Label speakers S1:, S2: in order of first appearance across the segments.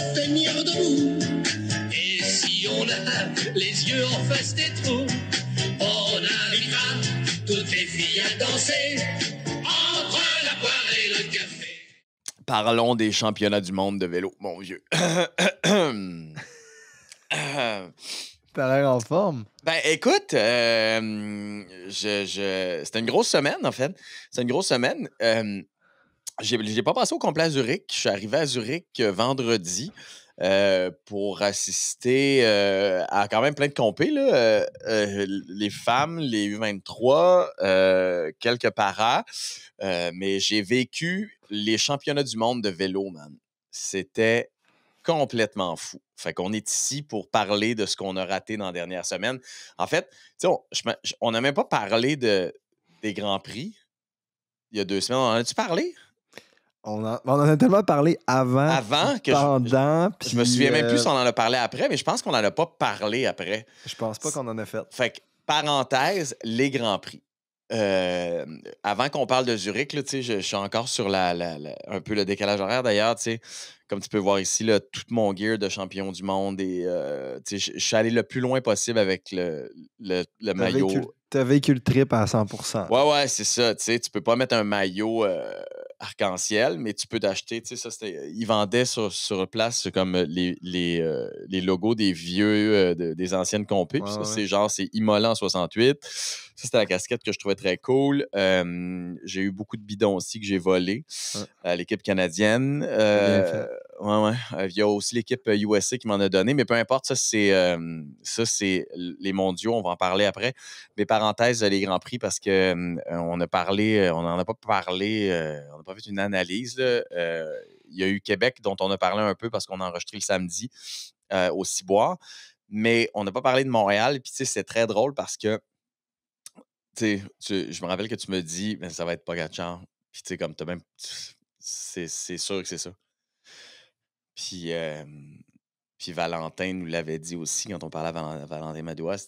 S1: se tenir debout. Et si on a les yeux en face des trous, on invitera toutes les filles à danser entre la poire et le café.
S2: Parlons des championnats du monde de vélo, mon vieux.
S3: T'as l'air en forme.
S2: Ben, écoute, c'était une grosse semaine, en fait. C'est une grosse semaine. J'ai pas passé au complet à Zurich. Je suis arrivé à Zurich vendredi pour assister à quand même plein de compés, là. Les femmes, les U23, quelques paras. Mais j'ai vécu les championnats du monde de vélo, man. C'était complètement fou. Fait qu'on est ici pour parler de ce qu'on a raté dans la dernière semaine. En fait, tu sais, on n'a même pas parlé des Grands Prix il y a 2 semaines. On en a-tu parlé?
S3: On en a tellement parlé avant
S2: Que
S3: pendant.
S2: Je me souviens même plus si on en a parlé après, mais je pense qu'on n'en a pas parlé après.
S3: Je pense pas qu'on en a fait.
S2: Fait que, parenthèse, les Grands Prix. Avant qu'on parle de Zurich, là, je suis encore sur un peu le décalage horaire. D'ailleurs, comme tu peux voir ici, là, tout mon gear de champion du monde. Et je suis allé le plus loin possible avec le maillot.
S3: T'as vécu le trip à 100%.
S2: Ouais, c'est ça. Tu peux pas mettre un maillot arc-en-ciel, mais tu peux t'acheter. Ils vendaient sur place comme les logos des vieux, des anciennes compés. Puis ça, c'est Imola en 68. Ça, c'était la casquette que je trouvais très cool. J'ai eu beaucoup de bidons aussi que j'ai volés à l'équipe canadienne. Il y a aussi l'équipe USA qui m'en a donné, mais peu importe, ça, c'est les mondiaux. On va en parler après. Mais parenthèse, les Grands Prix, parce que on n'en a pas parlé, on n'a pas fait une analyse. Il y a eu Québec, dont on a parlé un peu parce qu'on a enregistré le samedi au Ciboire. Mais on n'a pas parlé de Montréal. Puis, c'est très drôle parce que je me rappelle que tu me dis, mais ça va être Pogacar. Puis, comme tu as même. C'est sûr que c'est ça. Puis, Valentin nous l'avait dit aussi quand on parlait à Valentin Madouas,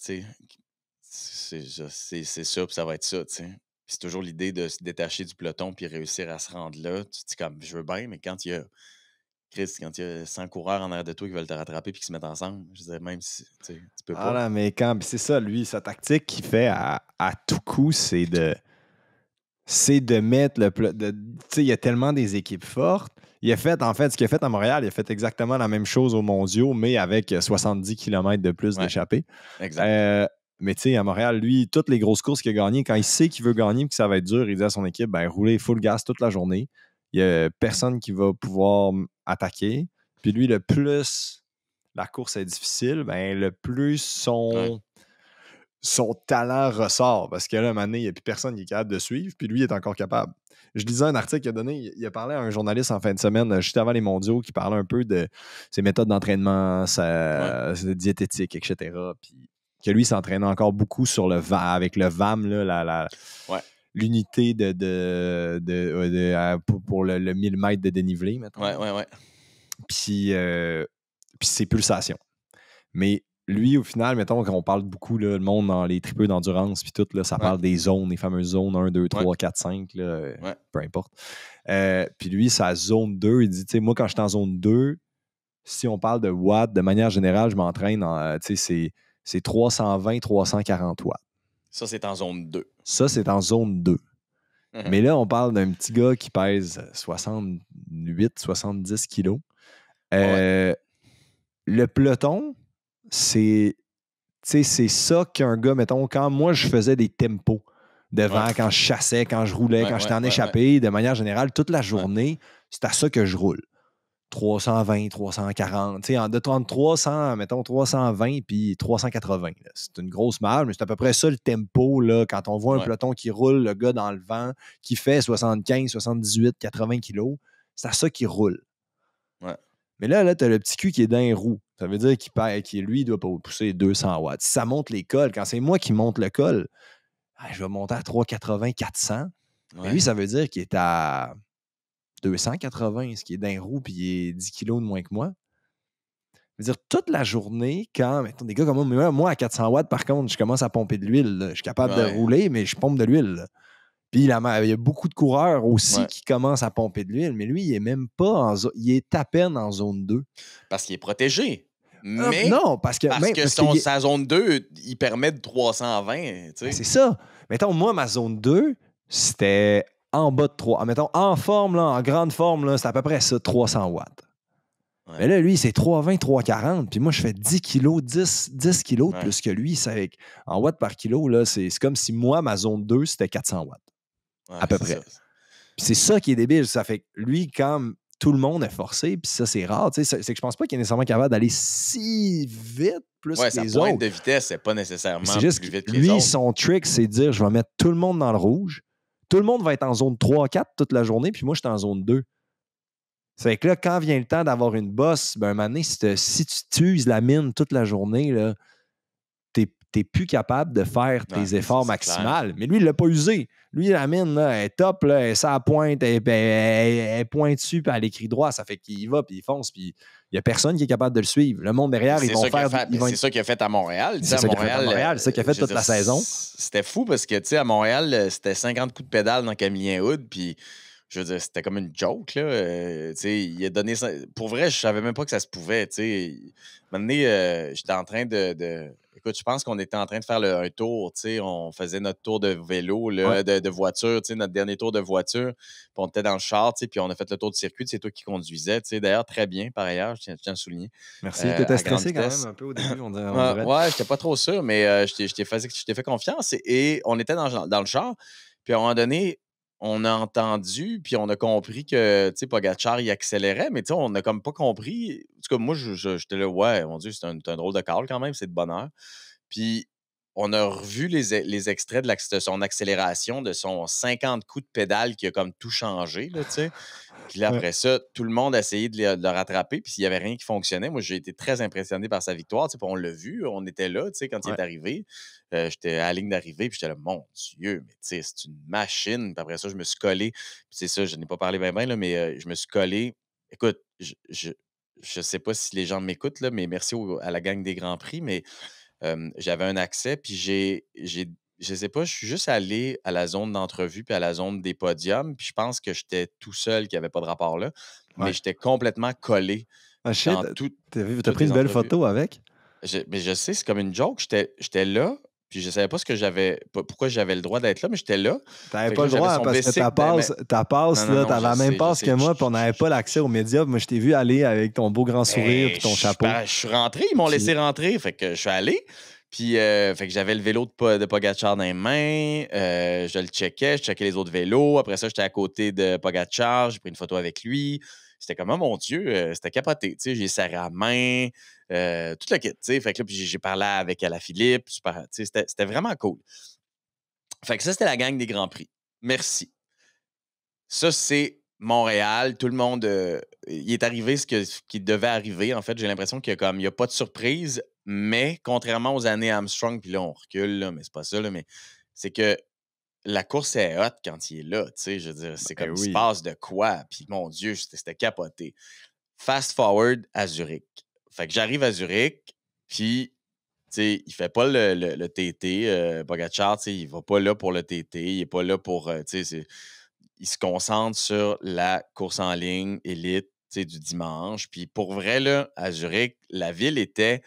S2: c'est sûr, puis ça va être ça, tu sais. C'est toujours l'idée de se détacher du peloton puis réussir à se rendre là. Tu te dis comme, je veux bien, mais quand il y a 100 coureurs en arrière de toi qui veulent te rattraper puis qui se mettent ensemble, je disais, même si tu peux pas.
S3: Ah là, mais c'est ça, lui, sa tactique qu'il fait à tout coup, c'est de mettre le peloton. Tu sais, il y a tellement des équipes fortes. Ce qu'il a fait à Montréal, il a fait exactement la même chose aux mondiaux, mais avec 70 km de plus d'échappée.
S2: Exact.
S3: Mais tu sais, à Montréal, lui, toutes les grosses courses qu'il a gagnées, quand il sait qu'il veut gagner et que ça va être dur, il dit à son équipe, roulez full gas toute la journée. Il n'y a personne qui va pouvoir attaquer. Puis lui, le plus la course est difficile, le plus son talent ressort. Parce que là, à un moment donné, il n'y a plus personne qui est capable de suivre. Puis lui, il est encore capable. Je lisais un article qu'il a donné. Il a parlé à un journaliste en fin de semaine, juste avant les mondiaux, qui parlait un peu de ses méthodes d'entraînement, sa diététique, etc. Puis que lui, il s'entraînait encore beaucoup sur avec le VAM, là, l'unité pour le 1000 mètres de dénivelé, mettons.
S2: Ouais.
S3: Puis ses pulsations. Mais lui, au final, mettons, quand on parle beaucoup, là, le monde dans les tripeux d'endurance, puis tout, là, ça parle des zones, les fameuses zones 1, 2, 3, 4, 5, là, peu importe. Puis lui, sa zone 2, il dit, tu sais, moi, quand je suis en zone 2, si on parle de watts, de manière générale, je m'entraîne en, tu sais, c'est 320, 340 watts.
S2: Ça, c'est en zone 2.
S3: Ça, c'est en zone 2. Mais là, on parle d'un petit gars qui pèse 68, 70 kilos. Le peloton, c'est ça qu'un gars, mettons, quand moi, je faisais des tempos devant, quand je chassais, quand je roulais, quand j'étais en échappée, de manière générale, toute la journée, c'est à ça que je roule. 320, 340, tu sais, entre 300, mettons 320 puis 380. Là. C'est une grosse marge, mais c'est à peu près ça le tempo, là, quand on voit un peloton qui roule, le gars dans le vent, qui fait 75, 78, 80 kilos, c'est à ça qu'il roule.
S2: Ouais.
S3: Mais là tu as le petit cul qui est dans les roues. Ça veut dire qu'il lui, il doit pas pousser 200 watts. Si ça monte les cols, quand c'est moi qui monte le col, je vais monter à 380, 400. Mais lui, ça veut dire qu'il est à 280, ce qui est d'un roue, puis il est 10 kilos de moins que moi. Je veux dire, toute la journée, quand, mettons, des gars comme moi à 400 watts, par contre, je commence à pomper de l'huile. Là. Je suis capable de rouler, mais je pompe de l'huile. Là. Puis il y a beaucoup de coureurs aussi
S2: Ouais.
S3: qui commencent à pomper de l'huile, mais lui, il est même pas en zone. Il est à peine en zone 2.
S2: Parce qu'il est protégé. Mais
S3: Non, parce que
S2: sa zone 2, il permet de 320. Tu sais.
S3: c'est ça. Mettons, moi, ma zone 2, c'était en bas de 3. Mettons, en forme, là, en grande forme, là, c'est à peu près ça, 300 watts.
S2: Ouais.
S3: Mais là, lui, c'est 320, 340. Puis moi, je fais 10 kilos, 10 kilos de
S2: Ouais.
S3: plus que lui. En watts par kilo, là, c'est comme si moi, ma zone 2, c'était 400 watts.
S2: Ouais,
S3: à peu près. Puis c'est ça qui est débile. Ça fait que lui, quand tout le monde est forcé, puis ça, c'est rare. C'est que je pense pas qu'il est nécessairement capable d'aller si vite plus que les
S2: sa pointe
S3: autres.
S2: de vitesse, c'est pas nécessairement
S3: C'est juste
S2: plus vite que
S3: lui,
S2: les autres.
S3: son trick, c'est de dire je vais mettre tout le monde dans le rouge. Tout le monde va être en zone 3-4 toute la journée, puis moi, je suis en zone 2. Ça fait que là, quand vient le temps d'avoir une bosse, ben, un moment donné, si tu uses la mine toute la journée, là, t'es plus capable de faire tes efforts maximales. Mais lui, il l'a pas usé. Lui, la mine, là, elle est top, là, elle est à la pointe, elle est pointue, puis elle écrit droit. Ça fait qu'il y va, puis il fonce, puis il n'y a personne qui est capable de le suivre. Le monde derrière, ils vont faire...
S2: C'est ça qu'il a fait à Montréal.
S3: C'est ça qu'il a fait à Montréal. C'est ça qu'il a fait toute la saison.
S2: C'était fou parce que, tu sais, à Montréal, c'était 50 coups de pédale dans Camillien Hood, puis je veux dire, c'était comme une joke, là. Tu sais, il a donné... Pour vrai, je savais même pas que ça se pouvait, tu sais. Maintenant, j'étais en train de... Écoute, je pense qu'on était en train de faire un tour, tu sais, on faisait notre tour de vélo, là, de voiture, tu sais, notre dernier tour de voiture, puis on était dans le char, tu sais, puis on a fait le tour du circuit, c'est toi qui conduisais, tu sais, d'ailleurs, très bien, par ailleurs, je tiens à le souligner.
S3: Merci, t'étais stressé quand même un peu au début, on dirait.
S2: Ouais, j'étais pas trop sûr, mais je t'ai fait confiance, et on était dans le char, puis à un moment donné, on a entendu, puis on a compris que, tu sais, Pogacar, il accélérait, mais tu sais, on n'a comme pas compris. En tout cas, moi, j'étais là, ouais, mon Dieu, c'est un drôle de call quand même, c'est de bonne heure. Puis on a revu les extraits de son accélération, de son 50 coups de pédale qui a comme tout changé, là, tu sais. Puis là, après ça, tout le monde a essayé de le rattraper, puis il n'y avait rien qui fonctionnait. Moi, j'ai été très impressionné par sa victoire. Tu sais, puis on l'a vu, on était là, tu sais, quand il est arrivé. J'étais à la ligne d'arrivée, puis j'étais là, mon Dieu, mais tu sais, c'est une machine. Puis après ça, je me suis collé. Puis c'est ça, je n'ai pas parlé bien, là, mais je me suis collé. Écoute, je sais pas si les gens m'écoutent, là, mais merci à la gang des Grands Prix, mais j'avais un accès, puis je sais pas, je suis juste allé à la zone d'entrevue puis à la zone des podiums, puis je pense que j'étais tout seul, qui avait pas de rapport là, mais j'étais complètement collé dans
S3: T'as
S2: toutes
S3: pris
S2: les
S3: une belle
S2: entrevues.
S3: photo avec?
S2: Mais je sais, c'est comme une joke. J'étais là, puis je savais pas pourquoi j'avais le droit d'être là, mais j'étais là.
S3: T'avais
S2: Fait que
S3: pas
S2: là,
S3: le
S2: j'avais
S3: droit
S2: son
S3: parce que
S2: bicycle
S3: ta passe,
S2: Non,
S3: là,
S2: non,
S3: t'avais la même
S2: je
S3: passe
S2: sais.
S3: que moi, puis on n'avait pas l'accès aux médias. Moi, je t'ai vu aller avec ton beau grand sourire puis ton chapeau.
S2: Je suis rentré, ils m'ont laissé rentrer, fait que je suis allé. Puis, fait que j'avais le vélo de Pogacar dans les mains, je le checkais, je checkais les autres vélos. Après ça, j'étais à côté de Pogacar, j'ai pris une photo avec lui. C'était comme, oh mon Dieu, c'était capoté. Tu sais, j'ai serré la main, tout le kit. Tu sais, fait que là, puis j'ai parlé avec Alaphilippe. Tu sais, c'était vraiment cool. Fait que ça, c'était la gang des Grands Prix. Merci. Ça, c'est Montréal. Tout le monde, il est arrivé ce qui devait arriver. En fait, j'ai l'impression qu'il n'y a pas de surprise, mais contrairement aux années Armstrong, puis là, on recule, là, mais c'est pas ça, là, mais c'est que la course est hot quand il est là. Tu sais, je veux dire, c'est comme il se passe de quoi. Puis mon Dieu, c'était capoté. Fast forward à Zurich. Fait que j'arrive à Zurich, puis tu sais, il fait pas le TT. Pogacar, tu sais, il va pas là pour le TT. Il est pas là pour, tu sais, il se concentre sur la course en ligne élite du dimanche. Puis pour vrai, là, à Zurich, la ville était.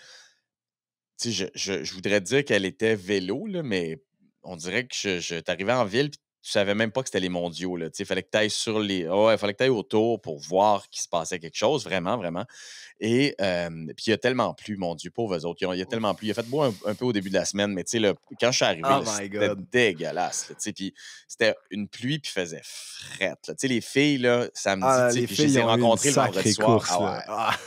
S2: Je voudrais dire qu'elle était vélo, là, mais on dirait que t'arrivais en ville puis tu savais même pas que c'était les mondiaux. Il fallait que tu ailles fallait que tu ailles autour pour voir qu'il se passait quelque chose, vraiment, vraiment. Et puis il y a tellement plu, mon Dieu, pauvres autres. Il y a tellement plu. Il a fait beau un peu au début de la semaine, mais quand je suis arrivé, c'était dégueulasse. Puis c'était une pluie, puis il faisait frette. Les filles, là, samedi, puis je les ai rencontrées le vendredi soir.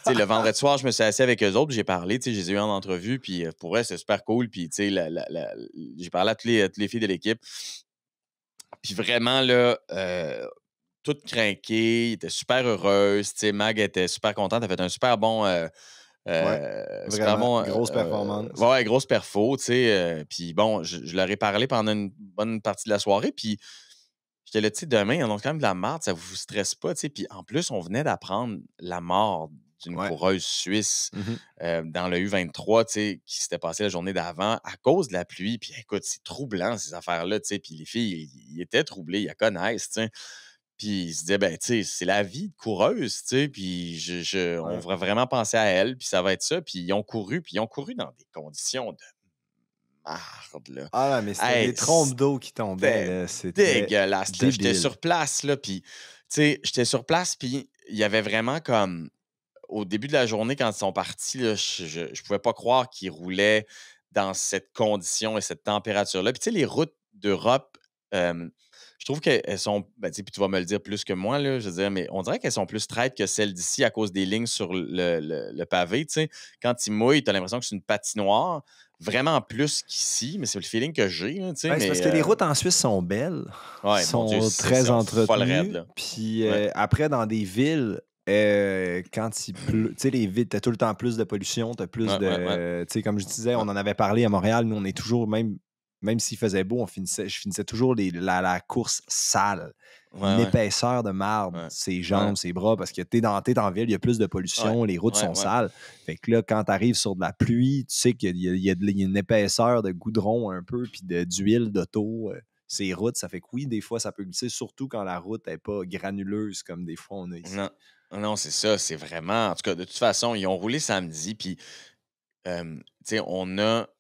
S2: Le vendredi soir, je me suis assis avec eux autres, puis j'ai parlé, je les ai eu en entrevue, puis pour eux, c'est super cool. Puis j'ai parlé à toutes les filles de l'équipe. Puis vraiment, là, toute crinquée, il était super heureuse. Mag était super contente. Elle a fait un super bon.
S3: Super bon. Grosse performance.
S2: Ouais, grosse perfo. Puis bon, je leur ai parlé pendant une bonne partie de la soirée. Puis j'étais là, demain, ils en ont quand même de la marde, ça vous stresse pas. Puis en plus, on venait d'apprendre la mort d'une
S3: Ouais.
S2: coureuse suisse
S3: Mhm.
S2: dans le U23, tu sais, qui s'était passé la journée d'avant à cause de la pluie. Puis écoute, c'est troublant, ces affaires-là, tu sais. Puis les filles, ils étaient troublés, ils la connaissent, tu sais. Puis ils se disaient, ben, tu sais, c'est la vie de coureuse, tu sais. Puis on
S3: Ouais.
S2: va vraiment penser à elle, puis ça va être ça. Puis ils ont couru dans des conditions de marde, là.
S3: Ah là, mais c'était
S2: Hey,
S3: des trompes d'eau qui tombaient,
S2: c'était
S3: là. C'était
S2: dégueulasse, là. J'étais
S3: débile.
S2: sur place, là, puis, tu sais, j'étais sur place, puis il y avait vraiment comme au début de la journée, quand ils sont partis, là, je pouvais pas croire qu'ils roulaient dans cette condition et cette température-là. Puis, tu sais, les routes d'Europe, je trouve qu'elles sont. Ben, tu sais, puis tu vas me le dire plus que moi, là, je veux dire, mais on dirait qu'elles sont plus straight que celles d'ici à cause des lignes sur le pavé. Tu sais, quand ils mouillent, tu as l'impression que c'est une patinoire, vraiment plus qu'ici, mais c'est le feeling que j'ai, là, tu sais,
S3: Ouais, c'est parce
S2: mais
S3: que les routes en Suisse sont belles,
S2: ouais, mon Dieu,
S3: sont
S2: c'est
S3: très
S2: folle raide,
S3: entretenues.
S2: là.
S3: Puis
S2: Ouais.
S3: après, dans des villes, quand il pleut, tu sais, les villes, t'as tout le temps plus de pollution, t'as plus
S2: Ouais, ouais, ouais.
S3: de. Tu sais, comme je disais,
S2: Ouais.
S3: on en avait parlé à Montréal, nous, on est toujours, même s'il faisait beau, je finissais toujours la course sale.
S2: Ouais,
S3: Une
S2: ouais.
S3: épaisseur de marde,
S2: Ouais.
S3: ses jambes,
S2: Ouais.
S3: ses bras, parce que t'es en ville, il y a plus de
S2: Ouais.
S3: pollution, les routes
S2: Ouais,
S3: sont
S2: ouais.
S3: sales. Fait que là, quand t'arrives sur de la pluie, tu sais qu'il y a une épaisseur de goudron un peu, puis d'huile d'auto. Ces routes, ça fait que oui, des fois, ça peut glisser, surtout quand la route n'est pas granuleuse comme des fois on a ici.
S2: Non, non, c'est ça, c'est vraiment. En tout cas, de toute façon, ils ont roulé samedi, puis, tu sais,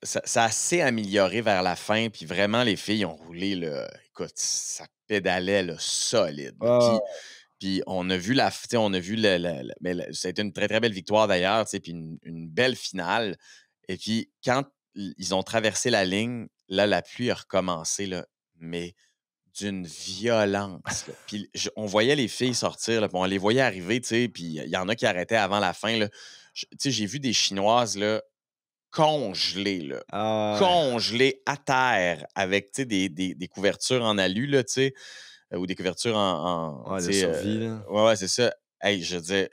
S2: ça a assez amélioré vers la fin, puis vraiment, les filles ont roulé, là, écoute, ça pédalait, là, solide, là.
S3: Ah,
S2: Puis on a vu tu sais, on a vu ça a été une très, très belle victoire d'ailleurs, tu sais, puis une belle finale. Et puis, quand ils ont traversé la ligne, là, la pluie a recommencé, là, mais d'une violence, là. Puis on voyait les filles sortir, là, puis on les voyait arriver, tu sais, puis il y en a qui arrêtaient avant la fin, là. Tu sais, j'ai vu des Chinoises, là, congelées, là.
S3: ah,
S2: Congelées à terre avec, tu sais, des couvertures en alu, là, tu sais, ou des couvertures
S3: ouais,
S2: tu
S3: de
S2: sais,
S3: survie, là.
S2: ouais, ouais, c'est ça. Hey, je veux dire,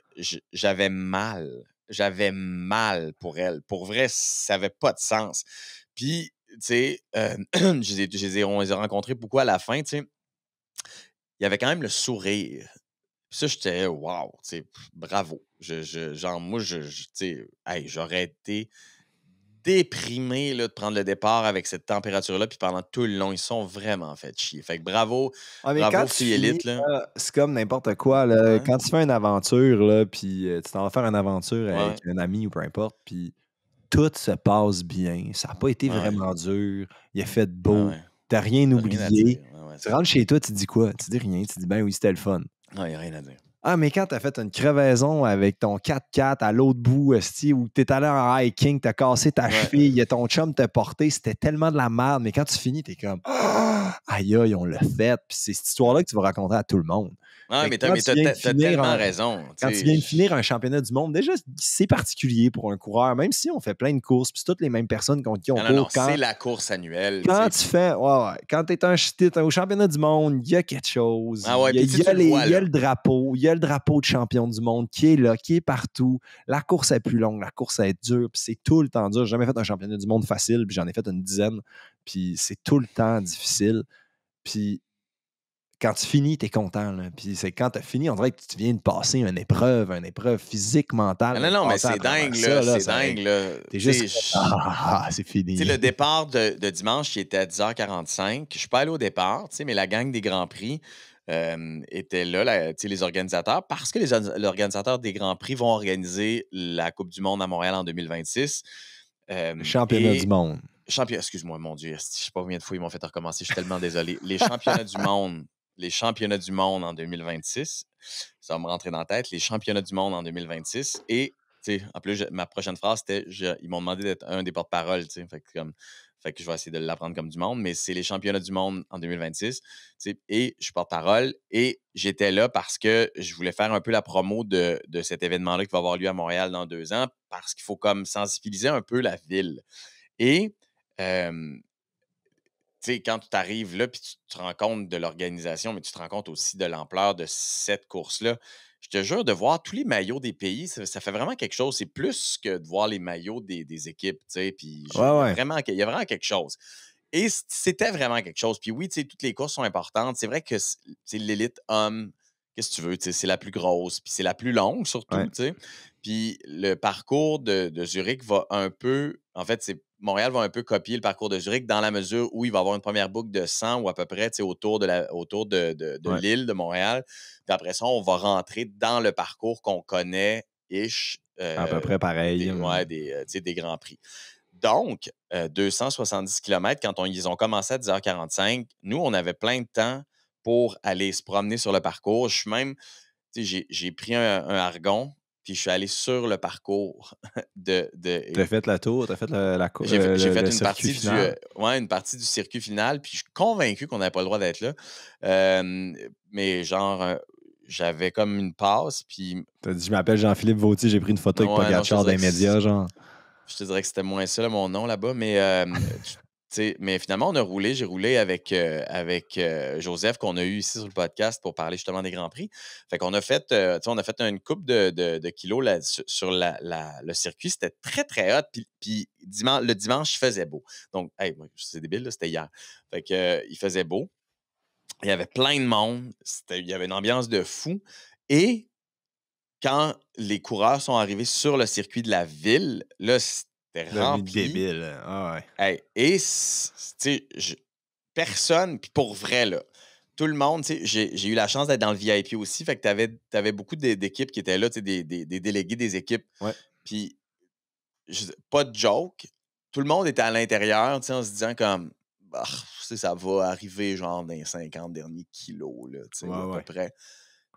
S2: j'avais mal. J'avais mal pour elles. Pour vrai, ça avait pas de sens. Puis, tu sais, on les a rencontrés beaucoup à la fin, tu sais. Il y avait quand même le sourire. Puis ça, j'étais wow, tu sais, bravo. Genre, moi, tu sais, hey, j'aurais été déprimé là, de prendre le départ avec cette température-là. Puis pendant tout le long, ils sont vraiment fait chier. Fait que bravo,
S3: Ah, mais quand
S2: bravo,
S3: tu
S2: filles
S3: finis,
S2: élites, là.
S3: là, c'est comme n'importe quoi. Là.
S2: Ouais,
S3: Quand tu fais une aventure, là, puis tu t'en vas faire une aventure avec
S2: ouais,
S3: un ami ou peu importe, puis tout se passe bien. Ça n'a pas été
S2: ouais,
S3: vraiment dur. Il a fait
S2: ouais,
S3: beau.
S2: ouais.
S3: Tu n'as rien
S2: Rien à
S3: oublié.
S2: dire. Ouais, ouais,
S3: Tu
S2: c'est ça.
S3: rentres chez toi, tu dis quoi? Tu dis rien. Tu dis, ben oui, c'était le fun.
S2: Non, il n'y a rien à dire.
S3: Ah, mais quand t'as fait une crevaison avec ton 4x4 à l'autre bout, esti, où t'es allé en hiking, t'as cassé ta
S2: Ouais.
S3: cheville, ton chum t'a porté, c'était tellement de la merde. Mais quand tu finis, t'es comme ah, aïe aïe, on l'a fait. Puis c'est cette histoire-là que tu vas raconter à tout le monde.
S2: Ouais,
S3: Fait que
S2: mais t'as tellement raison.
S3: quand tu viens de finir un championnat du monde, déjà, c'est particulier pour un coureur, même si on fait plein de courses, puis c'est toutes les mêmes personnes contre qui on
S2: Non, non, non,
S3: court.
S2: c'est la course annuelle.
S3: Quand
S2: Tu
S3: tu
S2: sais,
S3: fais, quand t'es au championnat du monde, il y a quelque chose.
S2: ah ouais,
S3: Il y a,
S2: puis tu sais, tu le vois,
S3: il y a
S2: là.
S3: le drapeau, il y a le drapeau de champion du monde qui est là, qui est partout. La course est plus longue, la course est dure, puis c'est tout le temps dur. J'ai jamais fait un championnat du monde facile, puis j'en ai fait une dizaine, puis c'est tout le temps difficile. Puis quand tu finis, t'es content. Là. Puis c'est quand t'as fini, on dirait que tu viens de passer une épreuve physique, mentale,
S2: Ah
S3: mais
S2: non,
S3: de
S2: non, mais
S3: passer à
S2: c'est
S3: travers
S2: dingue,
S3: ça,
S2: là.
S3: là,
S2: C'est dingue, là.
S3: t'es
S2: Tu
S3: juste
S2: sais,
S3: c'est
S2: tu sais, le
S3: fini.
S2: départ de dimanche, qui était à 10h45, je suis pas allé au départ, tu sais, mais la gang des Grands Prix était là, tu sais, les organisateurs, parce que les organisateurs des Grands Prix vont organiser la Coupe du monde à Montréal en 2026.
S3: Championnat du
S2: Et
S3: monde.
S2: excuse-moi, mon Dieu, je sais pas combien de fois ils m'ont fait recommencer, je suis tellement désolé. Les championnats du monde en 2026, ça va me rentrer dans la tête, les championnats du monde en 2026. Et, tu sais, en plus, ma prochaine phrase, c'était, ils m'ont demandé d'être un des porte-parole, tu sais, fait que je vais essayer de l'apprendre comme du monde, mais c'est les championnats du monde en 2026, tu sais, et je suis porte-parole, et j'étais là parce que je voulais faire un peu la promo de cet événement-là qui va avoir lieu à Montréal dans 2 ans, parce qu'il faut comme sensibiliser un peu la ville. Et, tu sais, quand tu arrives là, puis tu te rends compte de l'organisation, mais tu te rends compte aussi de l'ampleur de cette course-là. Je te jure, de voir tous les maillots des pays, ça fait vraiment quelque chose. C'est plus que de voir les maillots des équipes, tu sais. Puis
S3: Ouais, ouais.
S2: il y a vraiment quelque chose. Et c'était vraiment quelque chose. Puis oui, tu sais, toutes les courses sont importantes. C'est vrai que l'élite homme, qu'est-ce que tu veux, tu sais, c'est la plus grosse, puis c'est la plus longue surtout,
S3: Ouais.
S2: tu sais. Puis le parcours de Zurich va un peu... En fait, Montréal va un peu copier le parcours de Zurich dans la mesure où il va avoir une première boucle de 100 ou à peu près autour de l'île de Montréal. Puis après ça, on va rentrer dans le parcours qu'on connaît,
S3: à peu près pareil.
S2: des Grands Prix. Donc, 270 km, quand ils ont commencé à 10h45, nous, on avait plein de temps pour aller se promener sur le parcours. J'ai pris un Argon, puis je suis allé sur le parcours
S3: T'as fait la tour, t'as fait
S2: j'ai fait
S3: le
S2: une
S3: circuit
S2: partie
S3: final.
S2: une partie du circuit final, puis je suis convaincu qu'on n'avait pas le droit d'être là. Mais genre, j'avais comme une passe, puis...
S3: T'as dit, je m'appelle Jean-Philippe Vautier, j'ai pris une photo avec Pogacar dans les médias, genre.
S2: Je te dirais que c'était moins ça, là, mon nom là-bas, mais... mais finalement, j'ai roulé avec Joseph qu'on a eu ici sur le podcast pour parler justement des Grands Prix. Fait qu'on a fait, on a fait une coupe de kilos là, sur le circuit. C'était très, très hot. Puis le dimanche, il faisait beau. Donc, hey, c'est débile, là, c'était hier. Fait que, il faisait beau. Il y avait plein de monde. Il y avait une ambiance de fou. Et quand les coureurs sont arrivés sur le circuit de la ville, là, c'était rempli.
S3: Débile. Ah ouais.
S2: Hey, et, personne, puis pour vrai, là, tout le monde, j'ai eu la chance d'être dans le VIP aussi, fait que t'avais beaucoup d'équipes qui étaient là, des délégués des équipes.
S3: Ouais.
S2: Puis, pas de joke, tout le monde était à l'intérieur, en se disant comme, ça va arriver genre dans les 50 derniers kilos, là, à peu près.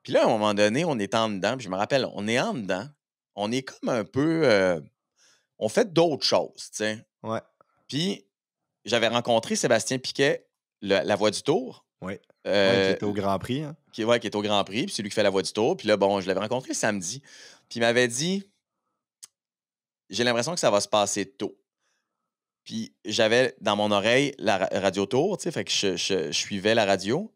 S2: Puis là, à un moment donné, on est en dedans, puis je me rappelle, on est en dedans, on est comme un peu... on fait d'autres choses, tu sais.
S3: Ouais.
S2: Puis, j'avais rencontré Sébastien Piquet, la Voix du Tour.
S3: Oui. Qui était au Grand Prix. Hein?
S2: Qui est au Grand Prix, puis c'est lui qui fait la Voix du Tour. Puis là, je l'avais rencontré samedi. Puis il m'avait dit, j'ai l'impression que ça va se passer tôt. Puis j'avais dans mon oreille la Radio Tour, tu sais, fait que je suivais la radio.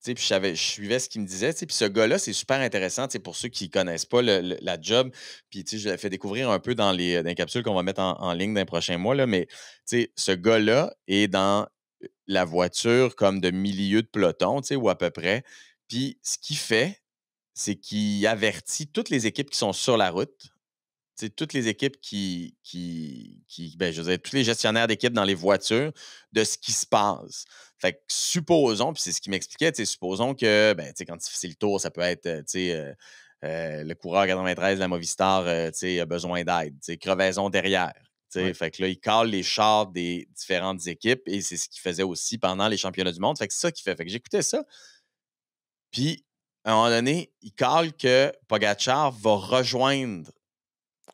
S2: Puis je suivais ce qu'il me disait. Puis ce gars-là, c'est super intéressant pour ceux qui ne connaissent pas la job. Puis je l'ai fait découvrir un peu dans les capsules qu'on va mettre en ligne dans les prochains mois. Là, mais ce gars-là est dans la voiture comme de milieu de peloton, ou à peu près. Puis ce qu'il fait, c'est qu'il avertit toutes les équipes qui sont sur la route. Toutes les équipes je veux dire, tous les gestionnaires d'équipes dans les voitures de ce qui se passe. Fait que supposons, puis c'est ce qu'il m'expliquait, supposons que quand c'est le tour, ça peut être le coureur 93 de la Movistar a besoin d'aide, crevaison derrière. Ouais. Fait que là, il cale les chars des différentes équipes et c'est ce qu'il faisait aussi pendant les championnats du monde. Fait que c'est ça qu'il fait. Fait que j'écoutais ça. Puis, à un moment donné, il cale que Pogacar va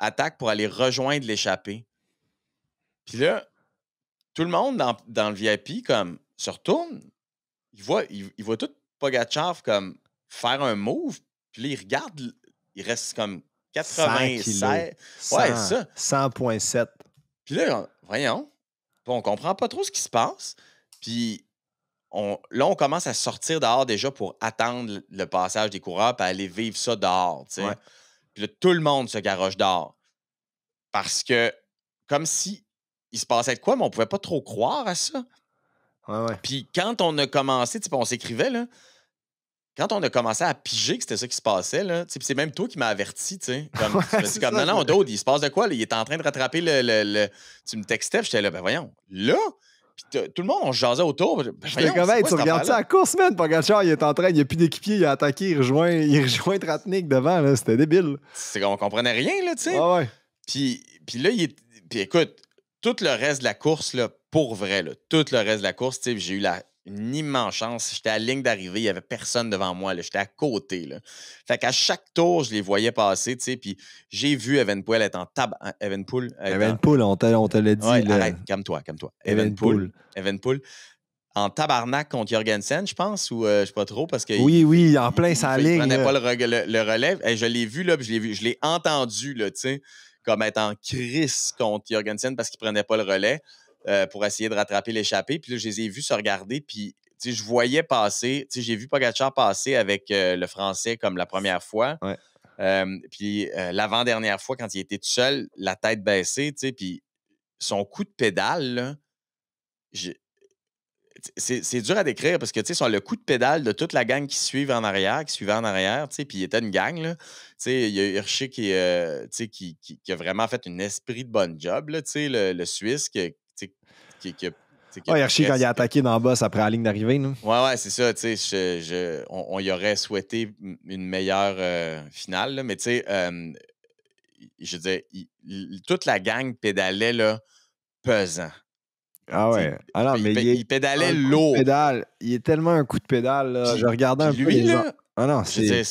S2: attaque pour aller rejoindre l'échappée. Puis là, tout le monde dans le VIP comme se retourne, il voit tout Pogacar comme faire un move, puis là, il regarde, il reste comme 96. Ouais, ça.
S3: 100,7.
S2: Puis là, voyons, on comprend pas trop ce qui se passe. Puis là, on commence à sortir dehors déjà pour attendre le passage des coureurs puis aller vivre ça dehors, tu sais. Ouais. Puis là, tout le monde se garoche dehors. Parce que, comme si il se passait de quoi, mais on pouvait pas trop croire à ça.
S3: Ouais.
S2: Puis quand on a commencé, on s'écrivait, là, quand on a commencé à piger que c'était ça qui se passait, là, c'est même toi qui m'as averti, tu sais. Comme, non, Dode, il se passe de quoi? Là? Il est en train de rattraper Tu me textais, puis j'étais là, voyons, là? Puis tout le monde, on se jasait autour.
S3: J'étais comme, tu regardes ça à la course, man. Pogacar, il n'y a plus d'équipier, il a attaqué, il rejoint Tratnik devant, là. C'était débile.
S2: On comprenait rien, là, tu sais.
S3: Ah ouais.
S2: Puis là, puis écoute, tout le reste de la course, là, pour vrai, là, tout le reste de la course, j'ai eu une immense chance. J'étais à la ligne d'arrivée, il n'y avait personne devant moi, là, j'étais à côté. Là. Fait qu'à chaque tour, je les voyais passer, puis j'ai vu Evenepoel être en Evenepoel,
S3: on te l'a dit.
S2: Ouais, arrête, calme-toi. Evenepoel. En tabarnak contre Jorgensen, je pense, ou je sais pas trop, parce que...
S3: Oui, en plein sa ligne.
S2: Il prenait pas le relève. Je l'ai vu, là, puis je l'ai entendu, là, tu sais, comme être en crise contre Jorgensen parce qu'il prenait pas le relais pour essayer de rattraper l'échappée. Puis là, je les ai vus se regarder, puis je voyais passer, j'ai vu Pogacar passer avec le Français comme la première fois.
S3: Ouais.
S2: Puis l'avant-dernière fois, quand il était tout seul, la tête baissée, puis son coup de pédale, là, c'est dur à décrire parce que, tu sais, sur le coup de pédale de toute la gang qui suivait en arrière, tu sais, puis il était une gang, là. Tu sais, il y a Hirschi qui, tu sais, qui a vraiment fait un esprit de bonne job, là, tu sais, le Suisse tu sais, qui a
S3: Hirschi, quand il a attaqué dans le boss après la ligne d'arrivée, là.
S2: Ouais, c'est ça, tu sais, on y aurait souhaité une meilleure finale, là, mais tu sais, je veux dire, toute la gang pédalait, là, pesant.
S3: Ah ouais. Ah non, mais
S2: il pédalait lourd.
S3: Il est tellement un coup de pédale, là.
S2: Puis,
S3: je regardais un peu
S2: lui,
S3: les
S2: là,
S3: Ah non,
S2: je veux dire,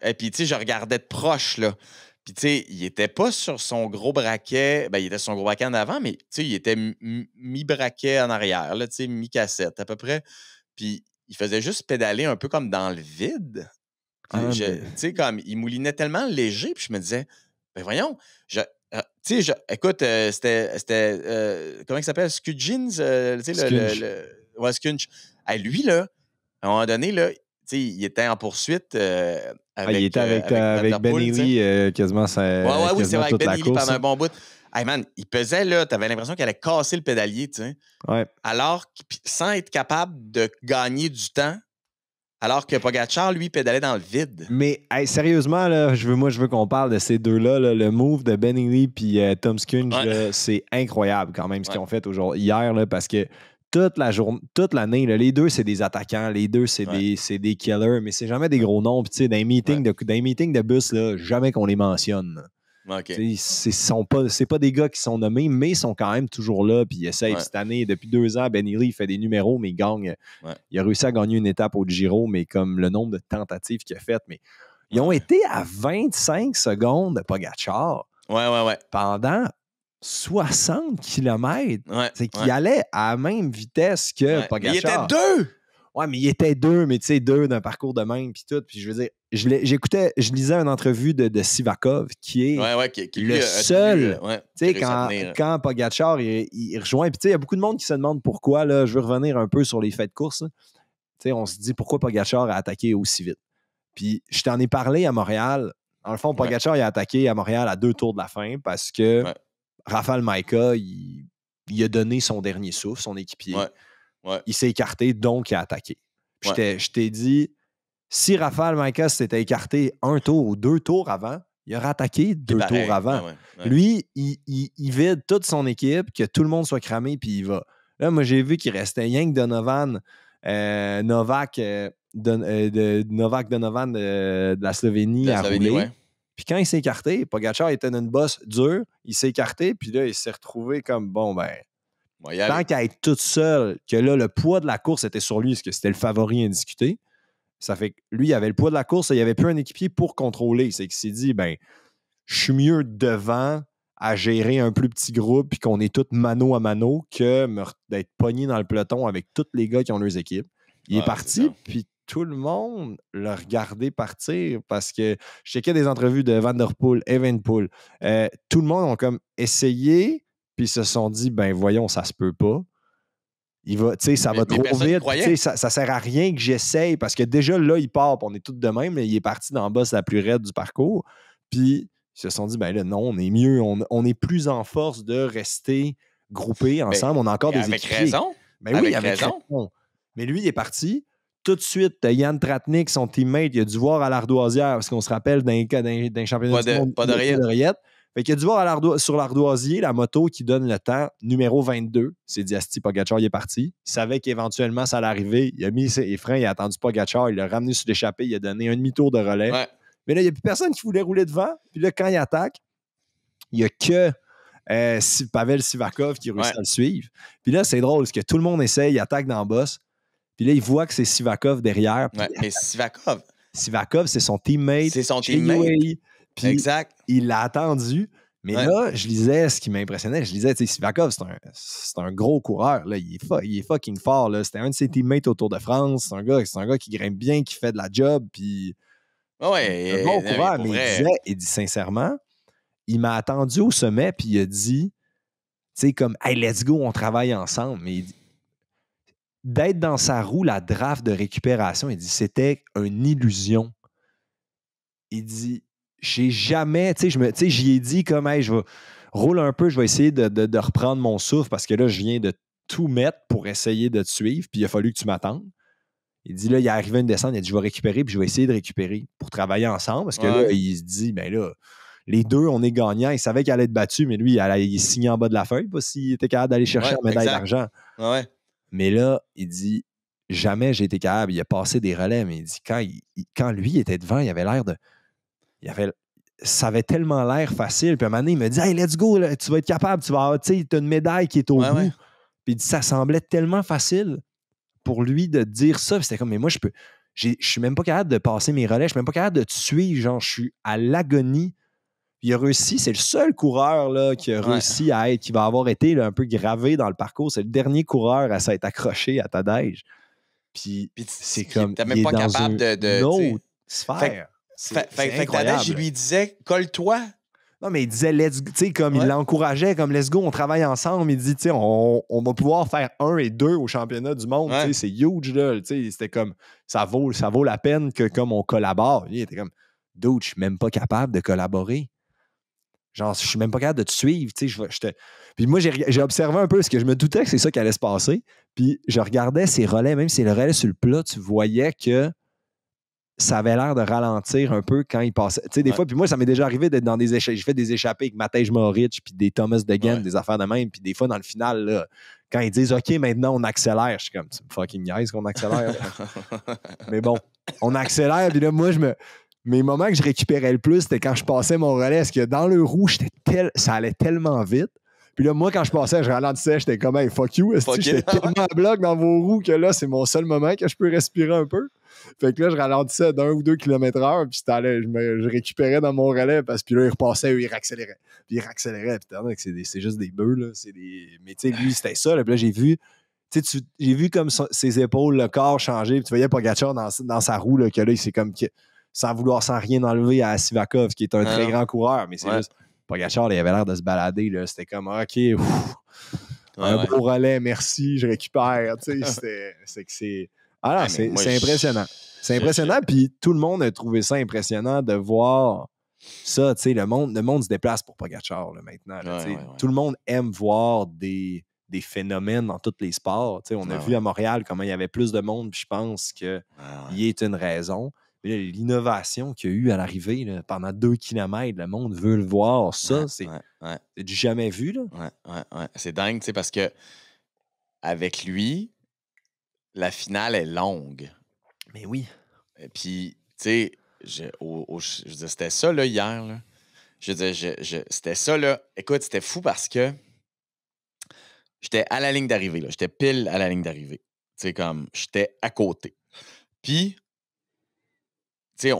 S2: et puis, tu sais, je regardais de proche, là. Puis, tu sais, il était pas sur son gros braquet. Ben, il était sur son gros braquet en avant, mais, tu sais, il était mi-braquet en arrière, là, tu sais, mi-cassette, à peu près. Puis, il faisait juste pédaler un peu comme dans le vide. Tu sais, comme, il moulinait tellement léger, puis je me disais, ben voyons, tu sais, écoute, c'était comment il s'appelle? Skudjins? Tu sais, ouais, Skunch. Hey, lui, là, à un moment donné, là, tu sais, il était en poursuite avec,
S3: il était avec
S2: Van
S3: Ben
S2: Der Poel,
S3: Ely quasiment,
S2: oui, c'est vrai, avec
S3: toute
S2: Ben
S3: la
S2: Ely
S3: course.
S2: pendant un bon bout. Hey man, il pesait, là, t'avais l'impression qu'il allait casser le pédalier, tu sais.
S3: Ouais.
S2: Alors, sans être capable de gagner du temps, alors que Pogacar, lui, pédalait dans le vide.
S3: Mais hey, sérieusement, là, je veux qu'on parle de ces deux-là. Là, le move de Ben Ely et Tom Skunge, c'est incroyable quand même ce qu'ils ont fait hier, là, parce que toute l'année, là, les deux, c'est des attaquants. Les deux, c'est des killers, mais c'est jamais des gros noms. Puis, tu sais, dans les meetings de bus, là, jamais qu'on les mentionne.
S2: Okay.
S3: C'est pas des gars qui sont nommés, mais ils sont quand même toujours là. Puis ils essayent cette année. Depuis 2 ans, Ben Ely, il fait des numéros, mais il gagne. Il a réussi à gagner une étape au Giro, mais comme le nombre de tentatives qu'il a faites. Mais ils ont été à 25 secondes de Pogacar pendant 60 km. C'est qu'il allait à la même vitesse que Pogacar.
S2: Mais il était 2!
S3: Ouais, mais il était 2, mais tu sais, 2 d'un parcours de même, puis tout. Puis je veux dire, je lisais une entrevue de Sivakov, qui est
S2: qui
S3: le seul. Tu sais, quand Pogacar, il rejoint, puis tu sais, il y a beaucoup de monde qui se demande pourquoi, là, je veux revenir un peu sur les faits de course. Tu sais, on se dit pourquoi Pogacar a attaqué aussi vite. Puis je t'en ai parlé à Montréal. Dans le fond, Pogacar, il a attaqué à Montréal à 2 tours de la fin parce que Rafał Majka, il a donné son dernier souffle, son équipier. Il s'est écarté, donc il a attaqué. Je t'ai dit, si Rafał Majka s'était écarté 1 tour ou 2 tours avant, il aurait attaqué 2 tours avant. Lui, il vide toute son équipe, que tout le monde soit cramé, puis il va. Là, moi, j'ai vu qu'il restait Yank Donovan, Novak Donovan de la Slovénie à rouler. Puis quand il s'est écarté, Pogacar était dans une bosse dure, il s'est écarté, puis là, il s'est retrouvé comme, bon, ben, tant qu'à être tout seul, que là, le poids de la course était sur lui, parce que c'était le favori indiscuté, ça fait que lui, il avait le poids de la course, il n'y avait plus un équipier pour contrôler. C'est qu'il s'est dit, ben, je suis mieux devant à gérer un plus petit groupe puis qu'on est tous mano à mano que d'être pogné dans le peloton avec tous les gars qui ont leurs équipes. Il est parti, puis tout le monde l'a regardé partir parce que je checkais des entrevues de Van Der Poel, Evenepoel. Tout le monde a comme essayé, puis ils se sont dit, ben voyons, ça se peut pas. Ça va trop vite. Ça sert à rien que j'essaye parce que déjà là, il part, on est tous de même. Il est parti dans le boss la plus raide du parcours. Puis ils se sont dit, ben là, non, on est mieux, on est plus en force de rester groupés ensemble. On a encore des équipiers.
S2: Avec raison.
S3: Ben oui, avec raison. Mais lui, il est parti. Tout de suite, Jan Tratnik, son teammate, il a dû voir à l'Ardoisière, parce qu'on se rappelle d'un championnat du monde.
S2: Pas d'oreillette.
S3: Fait qu'il a dû voir sur l'Ardoisier la moto qui donne le temps, numéro 22. C'est dit, Asti, Pogacar, il est parti. Il savait qu'éventuellement, ça allait arriver. Il a mis ses freins, il a attendu Pogacar, il l'a ramené sur l'échappée, il a donné un demi-tour de relais. Mais là, il n'y a plus personne qui voulait rouler devant. Puis là, quand il attaque, il n'y a que Pavel Sivakov qui réussit à le suivre. Puis là, c'est drôle, parce que tout le monde essaye, il attaque dans le boss. Puis là, il voit que c'est Sivakov derrière.
S2: Mais
S3: Sivakov, c'est son teammate.
S2: C'est son teammate.
S3: Puis
S2: exact.
S3: Il l'a attendu. Mais là, je lisais ce qui m'impressionnait. Je lisais, tu sais, Sivakov, c'est un gros coureur. Là. Il est fucking fort. Là. C'était un de ses teammates au Tour de France. C'est un gars qui grimpe bien, qui fait de la job. Puis un bon coureur. Mais il dit sincèrement, il m'a attendu au sommet, puis il a dit, tu sais, comme, hey, let's go, on travaille ensemble. Mais il dit, d'être dans sa roue, la draft de récupération, il dit, c'était une illusion. Il dit, j'ai jamais, tu sais, j'y ai dit comme, hey, je vais rouler un peu, je vais essayer de reprendre mon souffle parce que là, je viens de tout mettre pour essayer de te suivre, puis il a fallu que tu m'attendes. Il dit, là, il est arrivé une descente, il a dit, je vais récupérer, puis je vais essayer de récupérer pour travailler ensemble, parce que là, il se dit, ben là, les deux, on est gagnants. Il savait qu'il allait être battu, mais lui, il signait en bas de la feuille, pas s'il était capable d'aller chercher la médaille d'argent.
S2: Ouais.
S3: Mais là, il dit, jamais j'ai été capable. Il a passé des relais, mais il dit, quand lui était devant, il avait l'air de... Ça avait tellement l'air facile. Puis à un moment donné, il me dit, hey, let's go, là, tu vas être capable, tu as une médaille qui est au bout.
S2: Ouais.
S3: Puis il dit, ça semblait tellement facile pour lui de dire ça. Puis c'était comme, mais moi, je suis même pas capable de passer mes relais, je suis même pas capable de te suivre. Genre, je suis à l'agonie. Puis il a réussi, c'est le seul coureur là, qui a réussi à être, qui va avoir été là, un peu gravé dans le parcours. C'est le dernier coureur à s'être accroché à Tadej. Puis c'est comme,
S2: t'es même pas capable de
S3: une autre sphère.
S2: Fait que Tadej, il lui disait, colle-toi.
S3: Non, mais il disait, let's go, tu sais, comme il l'encourageait, comme let's go, on travaille ensemble. Il dit, tu sais, on va pouvoir faire 1 et 2 au championnat du monde. Tu sais, c'est huge, là. Tu sais, c'était comme, ça vaut la peine que comme on collabore. Il était comme, dude, je suis même pas capable de collaborer. Genre, je suis même pas capable de te suivre. Tu sais, Puis moi, j'ai observé un peu parce que je me doutais que c'est ça qui allait se passer. Puis je regardais ses relais, même si le relais sur le plat, tu voyais que ça avait l'air de ralentir un peu quand il passait. Tu sais, des fois, puis moi, ça m'est déjà arrivé d'être dans des échappées. J'ai fait des échappées avec Matej Mohoric, puis des Thomas Degan, des affaires de même. Puis des fois, dans le final, là, quand ils disent OK, maintenant on accélère, je suis comme, tu me fucking niaise qu'on accélère. Mais bon, on accélère, puis là, moi, mes moments que je récupérais le plus, c'était quand je passais mon relais, parce que dans le roue, ça allait tellement vite. Puis là, moi, quand je passais, je ralentissais, j'étais comme, hey, fuck you. J'étais tellement à bloc dans vos roues que là, c'est mon seul moment que je peux respirer un peu. Fait que là, je ralentissais d'1 ou 2 km/h, puis je récupérais dans mon relais, parce que là, il repassait, il réaccélérait. Puis il réaccélérait, puis c'est juste des bœufs, là. Mais tu sais, lui, c'était ça. Là, puis là, j'ai vu comme ses épaules, le corps changer, puis tu voyais Pogačar dans sa roue, là, que là, c'est comme, sans rien enlever à Sivakov, qui est un très grand coureur, mais c'est juste, Pogačar, il avait l'air de se balader, là. C'était comme, OK, un beau relais, merci, je récupère. Tu sais, c'est impressionnant. C'est impressionnant, puis tout le monde a trouvé ça impressionnant de voir ça. Tu sais, le monde se déplace pour Pogačar là, maintenant. Là, tout le monde aime voir des phénomènes dans tous les sports. Tu sais, on a vu à Montréal comment il y avait plus de monde, puis je pense qu'il y est une raison. Mais là, l'innovation qu'il y a eu à l'arrivée, là, pendant 2 km, le monde veut le voir. Ça, c'est du jamais vu. Là.
S2: Ouais. C'est dingue, tu sais, parce que avec lui, la finale est longue.
S3: Mais oui.
S2: Et puis, tu sais, je veux dire, c'était ça, là, hier. Là. Je veux dire, c'était ça, là. Écoute, c'était fou parce que j'étais à la ligne d'arrivée, là. J'étais pile à la ligne d'arrivée. Tu sais, comme, j'étais à côté. Puis, tu sais,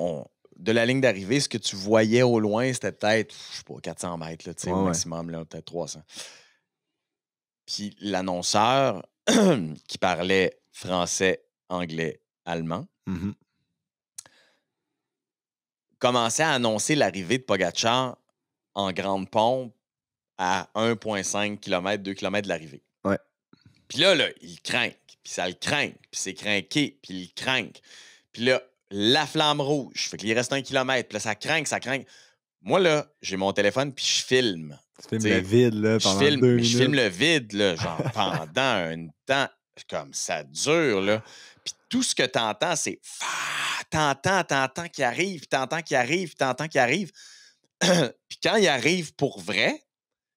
S2: de la ligne d'arrivée, ce que tu voyais au loin, c'était peut-être, je sais pas, 400 mètres, là, tu sais, au maximum, là, peut-être 300. Puis l'annonceur qui parlait français, anglais, allemand, commençait à annoncer l'arrivée de Pogačar en grande pompe à 1,5 km, 2 km de l'arrivée.
S3: Ouais.
S2: Puis là, il craint, puis ça le craint, puis c'est craqué, puis il craint. Puis là, la flamme rouge, fait qu'il reste 1 kilomètre, puis là, ça craint. Moi, là, j'ai mon téléphone, puis je filme.
S3: Tu filmes le vide, là, pendant 2 minutes.
S2: Je filme le vide, là, genre, pendant un temps, comme ça dure, là. Puis tout ce que t'entends, c'est... T'entends qu'il arrive, Puis quand il arrive pour vrai, tu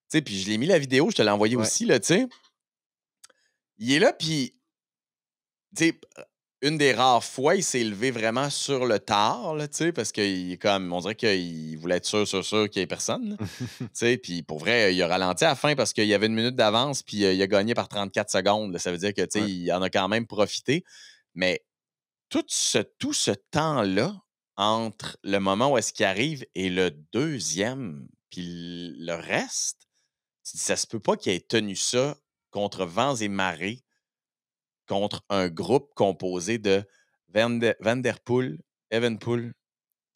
S2: sais, puis je l'ai mis la vidéo, je te l'ai envoyé aussi, là, tu sais. Il est là, puis... Tu sais, une des rares fois, il s'est levé vraiment sur le tard, là, tu sais, parce qu'il est comme, on dirait qu'il voulait être sûr qu'il n'y ait personne, tu sais, puis pour vrai, il a ralenti à la fin parce qu'il y avait 1 minute d'avance, puis il a gagné par 34 secondes, là. Ça veut dire que, tu sais, il en a quand même profité, mais tout ce temps-là, entre le moment où est-ce qu'il arrive et le deuxième, puis le reste, tu dis, ça se peut pas qu'il ait tenu ça contre vents et marées, contre un groupe composé de Van Der Poel, Evenepoel.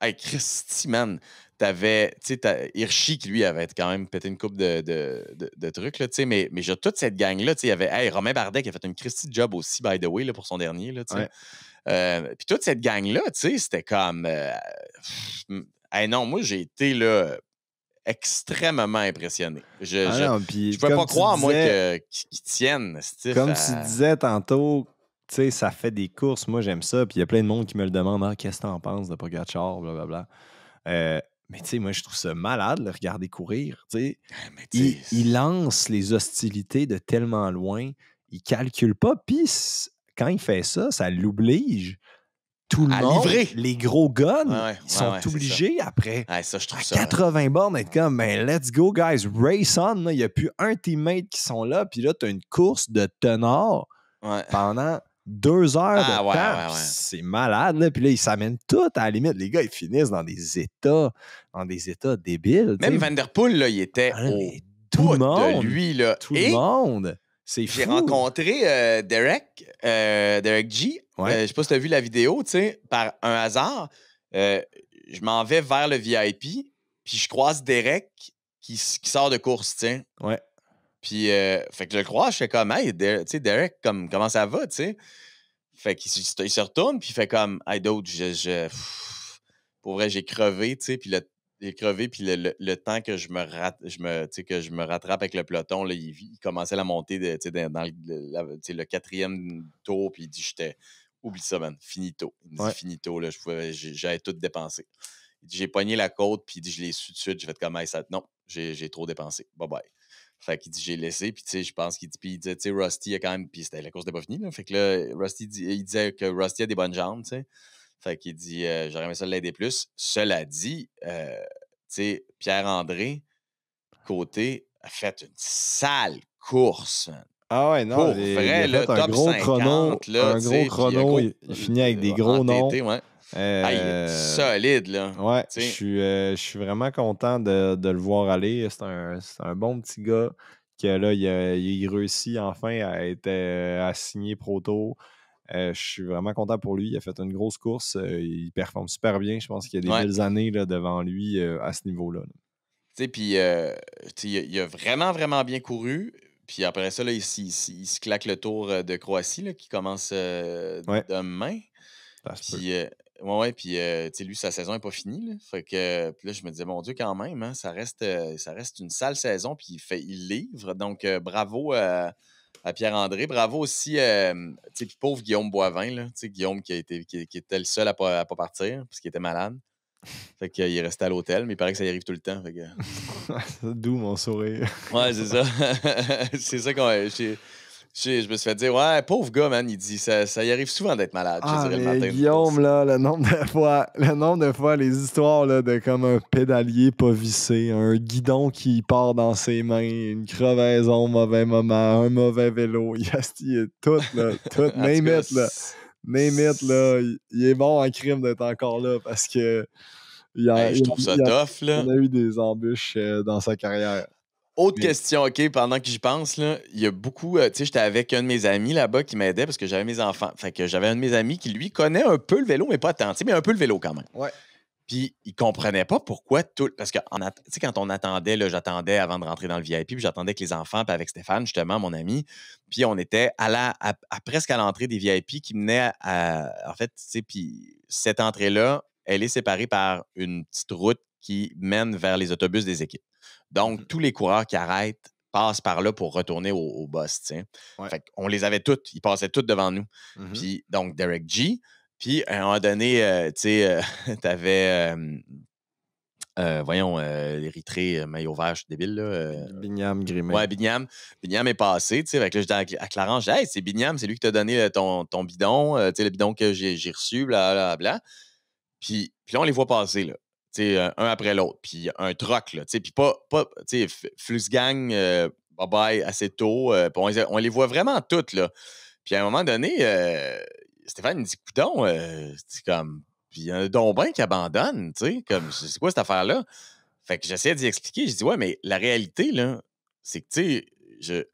S2: Hey, Christy, man, t'avais, tu sais, Hirschi qui, lui, avait quand même pété une coupe de trucs, là, tu sais, mais j'ai toute cette gang-là, tu sais, il y avait, Romain Bardet qui a fait une Christy job aussi, by the way, là, pour son dernier, là, tu sais. Puis toute cette gang-là, tu sais, c'était comme... non, moi, j'ai été, là, extrêmement impressionné. Je peux
S3: comme
S2: pas croire, moi,
S3: disais,
S2: qu'ils tiennent.
S3: Comme tu disais tantôt, tu sais, ça fait des courses. Moi, j'aime ça. Puis il y a plein de monde qui me le demande. Ah, qu'est-ce que t'en penses de Pogacar, blablabla. Mais tu sais, moi, je trouve ça malade de le regarder courir. Tu sais. Il lance les hostilités de tellement loin. Il calcule pas. Puis quand il fait ça, ça l'oblige. Tout le monde,
S2: livrer.
S3: Les gros guns, ils sont
S2: c'est
S3: obligés après,
S2: ça, je trouve
S3: à
S2: ça,
S3: 80 bornes, d'être comme, ben, let's go, guys, race on. Il n'y a plus un teammate qui sont là. Puis là, tu as une course de tenors pendant 2 heures de temps. C'est malade. Là. Puis là, ils s'amènent tout à la limite. Les gars, ils finissent dans des états débiles.
S2: Même Van Der Poel, là, il était
S3: tout le monde,
S2: de lui. Là.
S3: Tout le monde. C'est fou.
S2: J'ai rencontré Derek G. Je sais pas si tu as vu la vidéo, tu sais, par un hasard. Je m'en vais vers le VIP, puis je croise Derek qui sort de course, tu sais.
S3: Ouais.
S2: Puis, fait que je le croise, je fais comme, hey, tu sais, Derek, comment ça va, tu sais? Fait qu'il se retourne, puis il fait comme, hey, d'autres, pour vrai, j'ai crevé, tu sais, puis j'ai crevé, puis le temps que je me rattrape avec le peloton, là, il commençait la montée dans le 4e tour, puis il dit, oublie ça, man, finito. Il me dit, finito, là, j'avais tout dépensé. Il dit, j'ai pogné la côte, puis il dit, je l'ai su tout de suite, j'ai fait comme, hey, non, j'ai trop dépensé, bye-bye. Fait qu'il dit, j'ai laissé, puis tu sais, je pense qu'il disait, tu sais, Rusty a quand même, puis la course n'était pas finie, là. Fait que là, Rusty, il disait que Rusty a des bonnes jambes, tu sais. Fait qu'il dit, j'aurais aimé ça l'aider plus. Cela dit, tu sais, Pierre-André, côté, a fait une sale course, man.
S3: Ah ouais, non,
S2: pour vrai,
S3: il a fait
S2: top
S3: un gros
S2: 50,
S3: chrono.
S2: Là,
S3: un gros chrono, il finit avec des gros noms.
S2: TT, ouais. Il est solide, là.
S3: Ouais, je suis vraiment content de le voir aller. C'est un bon petit gars qui, là, il réussit enfin à signer Proto. Je suis vraiment content pour lui. Il a fait une grosse course. Il performe super bien. Je pense qu'il y a des belles années là, devant lui à ce niveau-là.
S2: Tu sais, puis il a vraiment, vraiment bien couru. Puis après ça, là, il se claque le Tour de Croatie là, qui commence demain. Puis lui, sa saison n'est pas finie. Là. Fait que puis là, je me disais, mon Dieu, quand même, hein, ça reste une sale saison. Puis il livre. Donc, bravo à Pierre-André. Bravo aussi, puis pauvre Guillaume Boivin, là, Guillaume qui était le seul à pas partir parce qu'il était malade. Fait qu'il est resté à l'hôtel, mais il paraît que ça y arrive tout le temps. Fait que...
S3: D'où mon sourire.
S2: Ouais, c'est ça. C'est ça qu'on... Je me suis fait dire, ouais, pauvre gars, man, il dit, ça y arrive souvent d'être malade, je dirais, le matin.
S3: Guillaume, là, le nombre de fois, les histoires là, de comme un pédalier pas vissé, un guidon qui part dans ses mains, une crevaison au mauvais moment, un mauvais vélo, il est tout, là, tout, name it, là. Name it, là, il est bon en crime d'être encore là parce que
S2: je trouve ça tough, là.
S3: Il a eu des embûches dans sa carrière.
S2: Autre question, OK, pendant que j'y pense, là, il y a beaucoup... tu sais, j'étais avec un de mes amis là-bas qui m'aidait parce que j'avais mes enfants. Fait que j'avais un de mes amis qui, lui, connaît un peu le vélo, mais pas tant, mais un peu le vélo quand même.
S3: Ouais.
S2: Puis il comprenait pas pourquoi tout... Parce que, tu sais, quand on attendait, là, j'attendais avant de rentrer dans le VIP, puis j'attendais avec les enfants, puis avec Stéphane, justement, mon ami, puis on était presque à l'entrée des VIP qui menait en fait, tu sais, puis cette entrée-là, elle est séparée par une petite route qui mène vers les autobus des équipes. Donc, tous les coureurs qui arrêtent passent par là pour retourner au boss, tu sais.
S3: Ouais.
S2: Fait qu'on les avait toutes. Ils passaient toutes devant nous. Puis, donc, Derek G. Puis, à un moment donné, tu sais, t'avais... l'Érythrée, maillot vert, je suis débile, là.
S3: Bignam Grimé.
S2: Ouais, Bignam. Bignam est passé, tu sais. Fait que là, j'étais à Clarence, je dis, hey, c'est Bignam, c'est lui qui t'a donné ton bidon, tu sais, le bidon que j'ai reçu, blablabla. Puis là, on les voit passer, là. T'sais, un après l'autre, puis un troc, là, puis pas Flusgang, bye-bye, assez tôt, on les voit vraiment toutes, là. Puis à un moment donné, Stéphane me dit, coudonc, c'est comme, puis il y en a donc ben qui abandonnent, tu sais, comme, c'est quoi cette affaire-là? Fait que j'essaie d'y expliquer, je dis, ouais, mais la réalité, là, c'est que, tu sais,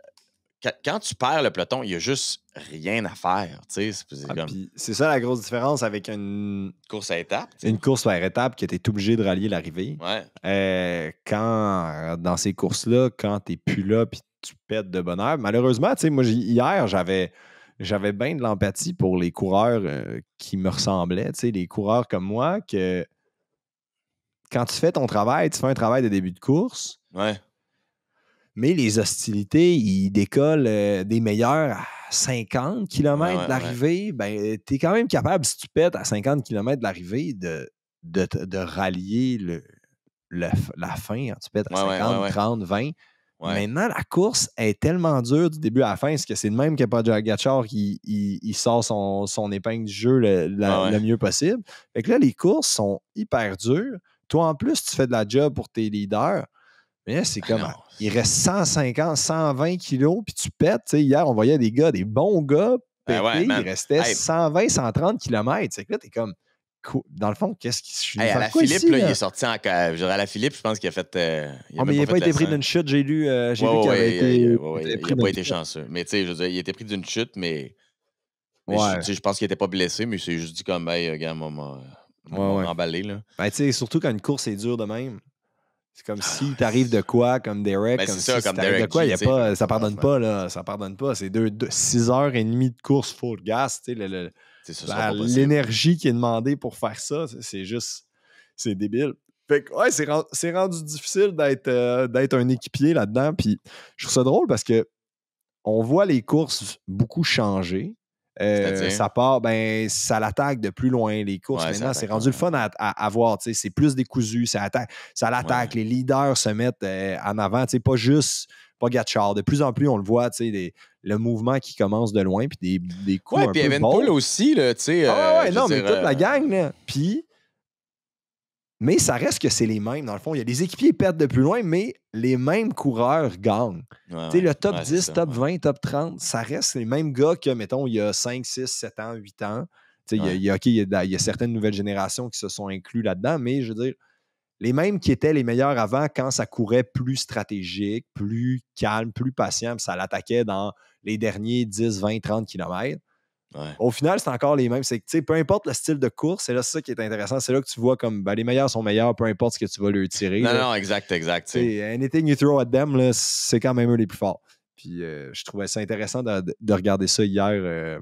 S2: quand tu perds le peloton, il n'y a juste rien à faire.
S3: C'est ça la grosse différence avec une
S2: course à étapes.
S3: Une course par étape que tu es obligé de rallier l'arrivée.
S2: Ouais.
S3: Dans ces courses-là, quand tu n'es plus là puis tu pètes de bonheur, malheureusement, moi, hier, j'avais bien de l'empathie pour les coureurs qui me ressemblaient, les coureurs comme moi quand tu fais ton travail, tu fais un travail de début de course,
S2: Ouais.
S3: mais les hostilités, ils décollent des meilleurs à 50 km de l'arrivée. Ben, tu es quand même capable, si tu pètes à 50 km de l'arrivée, de rallier la fin. Tu pètes à 50, 30, 20. Ouais. Maintenant, la course est tellement dure du début à la fin, parce que c'est le même que Pogacar qui il sort son épingle du jeu le mieux possible. Fait que là, les courses sont hyper dures. Toi, en plus, tu fais de la job pour tes leaders. Mais là, c'est comme, il reste 150, 120 kilos, puis tu pètes. Tu sais, hier, on voyait des bons gars péter. Il restait 120, 130 km. C'est que là, t'es comme, dans le fond, qu'est-ce qui se
S2: à la Philippe,
S3: ici,
S2: là, il est sorti en... À la Philippe, je pense qu'il a fait...
S3: mais il n'a pas été pris d'une chute. J'ai lu qu'il avait été...
S2: il n'a pas été chanceux. Mais tu sais, je veux dire, il a été pris d'une chute, mais je pense qu'il n'était pas blessé, mais il s'est juste dit comme, hey, regarde, m'a emballé. Là.
S3: Ben, tu sais, surtout quand une course est dure de même. C'est comme si t'arrives de quoi, comme Derek, comme
S2: ça,
S3: si
S2: comme
S3: t'arrives de quoi,
S2: Derek G,
S3: ça pardonne pas, là. Ça pardonne pas. C'est 6h30 de course full gas, tu sais, l'énergie qui est demandée pour faire ça, c'est juste... C'est débile. Fait que, ouais, c'est rendu difficile d'être un équipier là-dedans. Puis je trouve ça drôle parce que on voit les courses beaucoup changer. Ça part, ça l'attaque de plus loin. Les courses, maintenant, c'est rendu le fun à voir. C'est plus décousu, ça l'attaque. Les leaders se mettent en avant. Pas juste Pogacar. De plus en plus, on le voit, le mouvement qui commence de loin, puis des coups un
S2: puis
S3: peu
S2: Evenepoel aussi, là, tu sais.
S3: mais toute la gang, là. Puis... Mais ça reste que c'est les mêmes, dans le fond. Il y a des équipiers qui pètent de plus loin, mais les mêmes coureurs gagnent. Le top 10, top 20, top 30, ça reste les mêmes gars que, mettons, il y a 5, 6, 7 ans, 8 ans. Il y a certaines nouvelles générations qui se sont inclus là-dedans, mais je veux dire, les mêmes qui étaient les meilleurs avant quand ça courait plus stratégique, plus calme, plus patient, puis ça l'attaquait dans les derniers 10, 20, 30 kilomètres.
S2: Ouais.
S3: Au final, c'est encore les mêmes. C'est que, peu importe le style de course, c'est là ça qui est intéressant. C'est là que tu vois comme les meilleurs sont meilleurs, peu importe ce que tu vas leur tirer.
S2: Non, exact.
S3: Anything you throw at them, là, c'est quand même eux les plus forts. Puis je trouvais ça intéressant de regarder ça hier.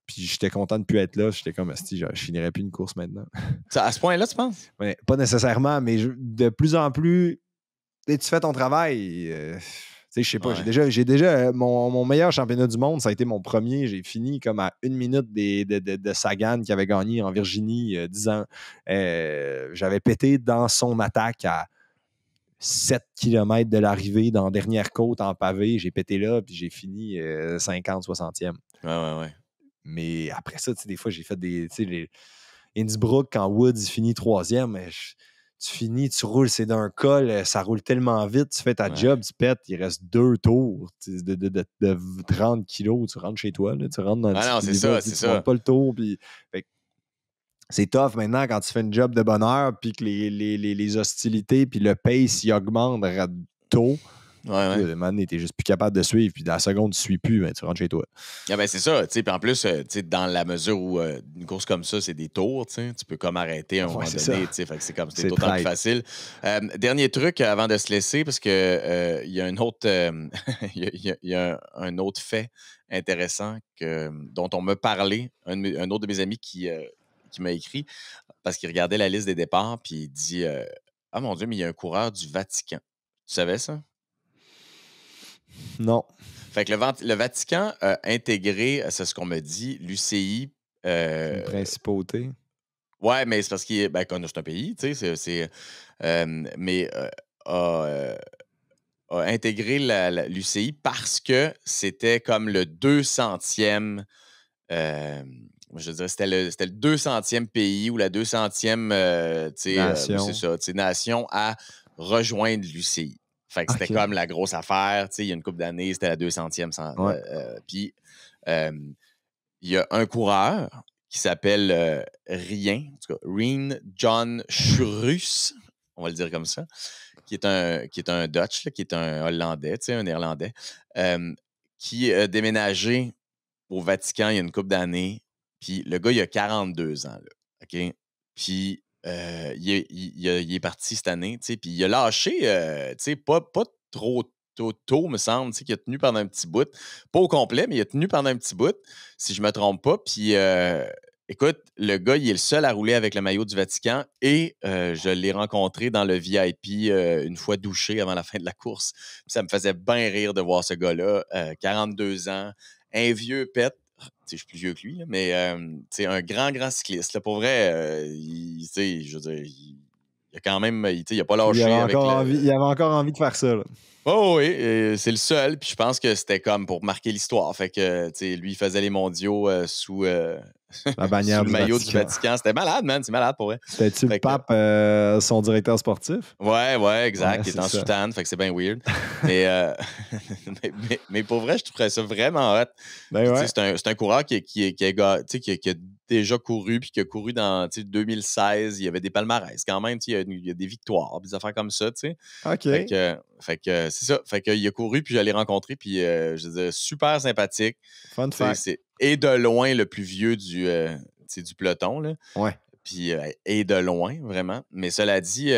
S3: Puis j'étais content de ne plus être là. J'étais comme, je finirais plus une course maintenant.
S2: À ce point-là, tu penses?
S3: Ouais, pas nécessairement, mais de plus en plus, tu fais ton travail. Je sais pas, j'ai déjà mon meilleur championnat du monde, ça a été mon premier. J'ai fini comme à 1 minute de Sagan qui avait gagné en Virginie 10 ans. J'avais pété dans son attaque à 7 km de l'arrivée dans la dernière côte en pavé. J'ai pété là, puis j'ai fini 50, 60e.
S2: Ouais.
S3: Mais après ça, des fois, j'ai fait les Innsbruck, quand Woods finit 3e, tu finis, tu roules, c'est d'un col, ça roule tellement vite, tu fais ta job, tu pètes, il reste 2 tours de 30 kilos, tu rentres chez toi, là, tu rentres dans le
S2: c'est ça.
S3: Tu montes pas le tour, puis c'est tough maintenant quand tu fais une job de bonne heure, puis que les hostilités, puis le pace, il augmente tôt. Man, t'es juste plus capable de suivre, puis dans la seconde, tu suis plus, tu rentres chez toi.
S2: C'est ça, puis en plus, dans la mesure où une course comme ça, c'est des tours, tu peux comme arrêter à un moment donné, fait que c'est d'autant plus facile. Dernier truc avant de se laisser, parce que il y a un autre il y a un autre fait intéressant dont on m'a parlé, un autre de mes amis qui m'a écrit, parce qu'il regardait la liste des départs, puis il dit ah mon Dieu, mais il y a un coureur du Vatican. Tu savais ça?
S3: Non.
S2: Fait que le Vatican a intégré, c'est ce qu'on m'a dit, l'UCI.
S3: Une principauté.
S2: Ouais, mais c'est parce qu'il est. C'est un pays, tu sais. Mais a intégré l'UCI parce que c'était comme le 200e. Je dirais c'était le 200e pays ou la 200e nation à rejoindre l'UCI. Fait que c'était comme la grosse affaire. Il y a une couple d'années, c'était la 200e. Puis, il y a un coureur qui s'appelle Rien John Schurus, on va le dire comme ça, qui est un Dutch, là, qui est un Hollandais, un Néerlandais, qui a déménagé au Vatican il y a une couple d'années. Puis, le gars, il a 42 ans. Là, OK? Puis, il est parti cette année, puis il a lâché, pas trop tôt, me semble, qu'il a tenu pendant un petit bout. Pas au complet, mais il a tenu pendant un petit bout, si je me trompe pas. Puis écoute, le gars, il est le seul à rouler avec le maillot du Vatican et je l'ai rencontré dans le VIP une fois douché avant la fin de la course. Puis ça me faisait bien rire de voir ce gars-là, 42 ans, un vieux pet. Je suis plus vieux que lui, là, mais un grand cycliste. Là, pour vrai, je veux dire, il a quand même, il a pas lâché
S3: il avait encore envie de faire ça. Là.
S2: Oh oui, c'est le seul. Puis je pense que c'était comme pour marquer l'histoire. Fait que, lui, il faisait les mondiaux sous
S3: la bannière
S2: sous le maillot du Vatican. C'était malade, man. C'est malade pour vrai.
S3: C'était-tu le pape, son directeur sportif?
S2: Ouais, exact.
S3: Ouais,
S2: il est en
S3: ça.
S2: soutane, fait que c'est bien weird. mais pour vrai, je trouverais ça vraiment hot.
S3: Ben ouais.
S2: C'est un coureur qui a déjà couru, puis qui a couru dans 2016. Il y avait des palmarès quand même. Il y a des victoires, des affaires comme ça. T'sais.
S3: OK.
S2: Fait que c'est ça. Fait qu'il a couru, puis j'allais rencontrer, puis je disais, super sympathique.
S3: Fun fact.
S2: Et de loin le plus vieux du peloton. Là.
S3: Ouais.
S2: Puis, et de loin, vraiment. Mais cela dit,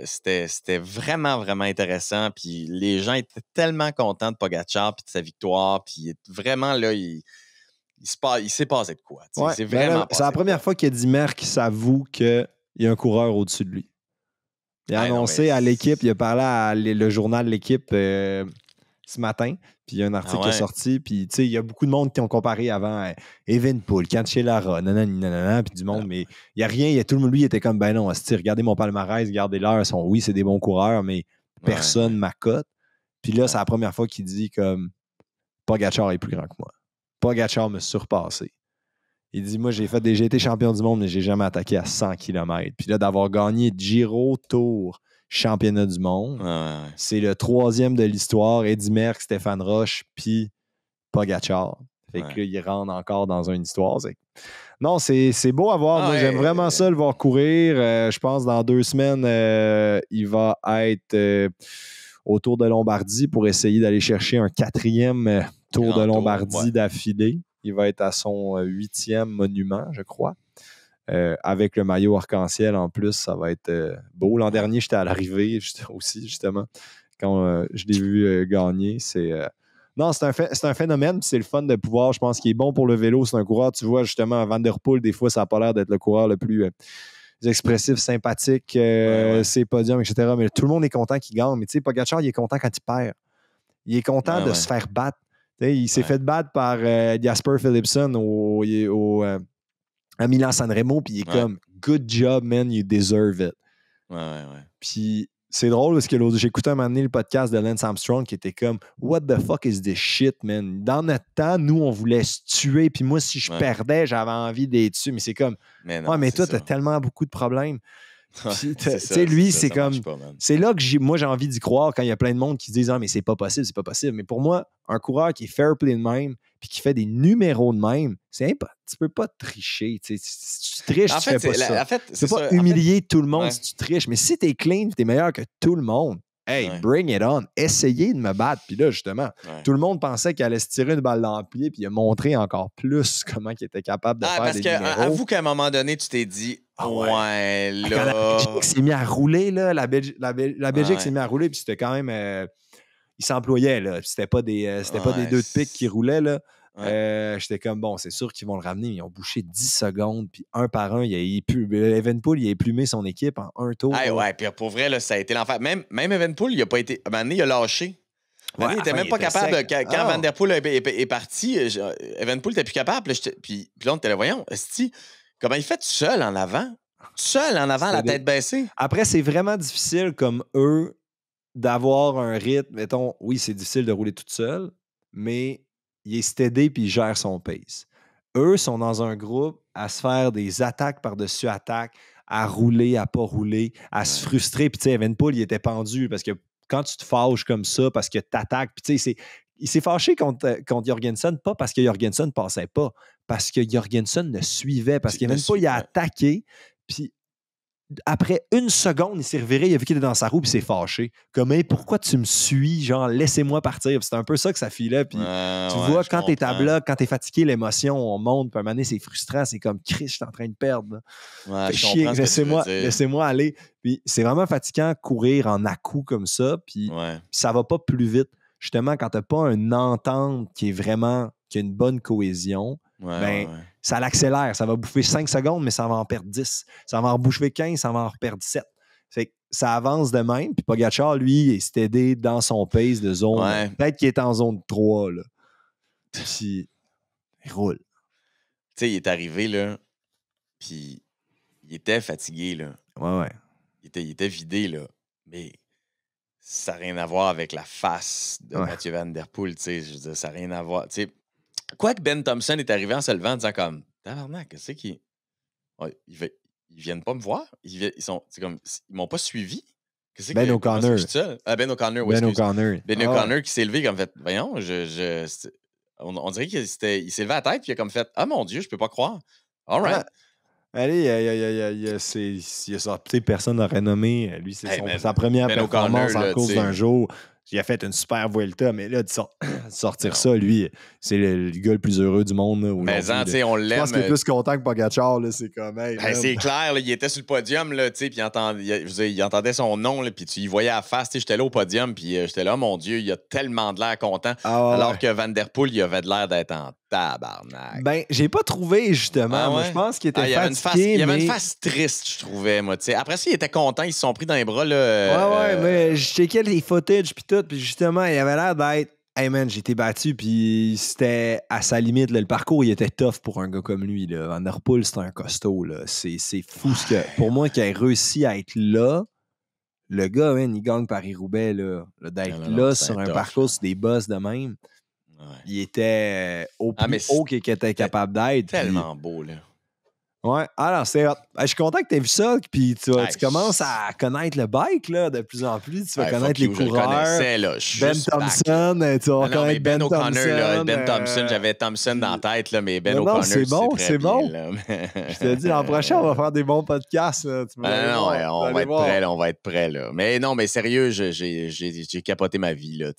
S2: c'était vraiment, vraiment intéressant. Puis les gens étaient tellement contents de Pogacar puis de sa victoire. Puis vraiment, là, il s'est passé de quoi.
S3: Ouais,
S2: c'est vraiment
S3: c'est la première fois qu'Eddie Merckx s'avoue qu'il y a un coureur au-dessus de lui. Il a annoncé à l'équipe, il a parlé à le journal de l'équipe ce matin, puis il y a un article qui est sorti, puis il y a beaucoup de monde qui ont comparé avant Evenepoel, Cancellara, nanana, puis du monde, mais il n'y a rien, tout le monde, lui, il était comme, ben non, regardez mon palmarès, regardez-leur, oui, c'est des bons coureurs, mais personne m'accote. Puis là, c'est la première fois qu'il dit comme, Pogacar est plus grand que moi. Pogacar me surpassé. Il dit, moi, j'ai été champion du monde, mais j'ai jamais attaqué à 100 km. Puis là, d'avoir gagné Giro, Tour, championnat du monde, c'est le 3e de l'histoire. Eddie Merckx, Stéphane Roche, puis Pogacar. Fait que là, il rentre encore dans une histoire. Non, c'est beau à voir. Moi, j'aime vraiment ça, le voir courir. Je pense dans 2 semaines, il va être au Tour de Lombardie pour essayer d'aller chercher un 4e Tour de Lombardie d'affilée. Il va être à son 8e monument, je crois. Avec le maillot arc-en-ciel en plus, ça va être beau. L'an dernier, j'étais à l'arrivée aussi, justement, quand je l'ai vu gagner. Non, c'est un phénomène, c'est le fun de pouvoir, je pense qu'il est bon pour le vélo. C'est un coureur, tu vois, justement, Van der Poel, des fois, ça n'a pas l'air d'être le coureur le plus expressif, sympathique, ses podiums, etc. Mais tout le monde est content qu'il gagne. Mais tu sais, Pogacar, il est content quand il perd. Il est content de se faire battre. Il s'est fait battre par Jasper Philipsen à Milan-San Remo, puis il est comme « Good job, man, you deserve it ». Puis c'est drôle parce que j'ai écouté un moment donné le podcast de Lance Armstrong qui était comme « What the fuck is this shit, man? » Dans notre temps, nous, on voulait se tuer, puis moi, si je perdais, j'avais envie d'être dessus. Mais c'est comme « mais toi, t'as tellement beaucoup de problèmes. » Lui, c'est comme. C'est là que moi, j'ai envie d'y croire quand il y a plein de monde qui disent ah, mais c'est pas possible, c'est pas possible. Mais pour moi, un coureur qui est fair play de même puis qui fait des numéros de même, tu peux pas tricher. Si tu triches, tu fais pas ça. Tu peux pas humilier tout le monde si tu triches. Mais si t'es clean, t'es meilleur que tout le monde. Hey, bring it on. Essayez de me battre. Puis là, justement, tout le monde pensait qu'il allait se tirer une balle dans le pied, puis il a montré encore plus comment il était capable de faire des numéros. Parce
S2: avoue qu'à un moment donné, tu t'es dit ouais, là...
S3: Quand la Belgique s'est mis à rouler, là, la Belgique s'est mis à rouler, puis c'était quand même... ils s'employaient, là. C'était pas des deux de pique qui roulaient, là. J'étais comme, bon, c'est sûr qu'ils vont le ramener, mais ils ont bouché 10 secondes, puis un par un, Evenepoel, il a éplumé son équipe en un tour.
S2: Puis pour vrai, là, ça a été l'enfer. Même Evenepoel, il a pas été... À un moment donné, il a lâché. Il n'était même pas capable. Quand Van der Poel est parti, Evenepoel n'était plus capable. Puis là, on était là, voyons, comment il fait tout seul en avant? Tout seul en avant, la tête baissée.
S3: Après, c'est vraiment difficile, comme eux, d'avoir un rythme. Mettons, oui, c'est difficile de rouler tout seul, mais il est steady puis il gère son pace. Eux sont dans un groupe à se faire des attaques par-dessus attaques, à rouler, à pas rouler, à se frustrer. Puis, tu sais, Evenepoel, il était pendu parce que quand tu te fâches comme ça, parce que tu attaques, puis, tu sais, il s'est fâché contre Jorgensen, pas parce que Jorgensen ne passait pas, parce que Jorgensen le suivait, parce qu'Evenepoel, il a attaqué, puis après 1 seconde, il s'est reviré, il a vu qu'il était dans sa roue, puis il s'est fâché. Comme, hey, pourquoi tu me suis? Genre, laissez-moi partir. C'est un peu ça que ça filait. Puis tu vois, quand t'es à bloc, quand t'es fatigué, l'émotion, on monte. Puis à un moment donné, c'est frustrant. C'est comme, Chris, je suis en train de perdre. Laissez-moi aller. Puis c'est vraiment fatigant courir en à-coups comme ça. Puis ça va pas plus vite. Justement, quand t'as pas une entente qui a une bonne cohésion, ça l'accélère. Ça va bouffer 5 secondes, mais ça va en perdre 10. Ça va en bouffer 15, ça va en perdre 7. Fait que ça avance de même. Puis Pogacar, lui, est steady dans son pace de zone.
S2: Ouais.
S3: Peut-être qu'il est en zone 3, là. Puis il roule.
S2: Tu sais, il est arrivé, là, puis il était fatigué, là.
S3: Ouais.
S2: Il était vidé, là. Mais ça n'a rien à voir avec la face de Mathieu Van Der Poel, tu sais. Je veux dire, ça n'a rien à voir. Tu sais, quoique Ben Thompson est arrivé en se levant en disant comme « Tabarnak, qu'est-ce qu'ils... Ouais, ils viennent pas me voir? Ils m'ont pas suivi? Qu'est-ce
S3: Ben
S2: que...
S3: O'Connor.
S2: Je suis seul? Ah, Ben O'Connor, oui,
S3: Ben O'Connor.
S2: Ben O'Connor qui s'est levé comme fait « Voyons, on dirait qu'il s'est levé à la tête puis il a comme fait « Ah, mon Dieu, je peux pas croire. All right. »
S3: Allez, il a sorti personne à renommer. Lui, c'est sa première performance en course d'un jour. Il a fait une super Vuelta, mais là, de sortir ça, lui, c'est le gars le plus heureux du monde. Là,
S2: mais on l'aime.
S3: Je pense qu'il est plus content que Pogacar. C'est comme hey,
S2: c'est clair, là, il était sur le podium, puis il entendait son nom, puis tu y voyais à la face. J'étais là au podium, puis j'étais là, mon Dieu, il a tellement de l'air content. Alors que Van Der Poel, il avait de l'air d'être en tabarnak.
S3: Ben, j'ai pas trouvé, justement. Moi, je pense qu'il était fatigué.
S2: Il avait une face triste, je trouvais, moi. Après ça, il était content, ils se sont pris dans les bras. Là,
S3: mais je checkais les footage, puis tout, puis justement, il avait l'air d'être hey man, j'ai été battu, puis c'était à sa limite. Là, le parcours, il était tough pour un gars comme lui. Là. Van Der Poel, c'est un costaud. Là. C'est fou. Pour moi, qu'il ait réussi à être là, le gars, man, il gagne Paris-Roubaix. D'être là sur un parcours, sur des bosses de même. Ouais. Il était au plus haut qu'il était capable d'être.
S2: Tellement beau, là.
S3: Ouais, alors c'est hot. Je suis content que tu aies vu ça, puis tu commences à connaître le bike là, de plus en plus. Tu vas connaître les coureurs.
S2: Là.
S3: Ben Thompson, tu vas connaître Ben O'Connor.
S2: Ben Thompson, j'avais Thompson dans la tête, là, mais Ben O'Connor,
S3: c'est bon.
S2: Je
S3: te dis, l'an prochain, on va faire des bons podcasts. Là.
S2: On va être prêts. Là. Mais non, mais sérieux, j'ai capoté ma vie. Là,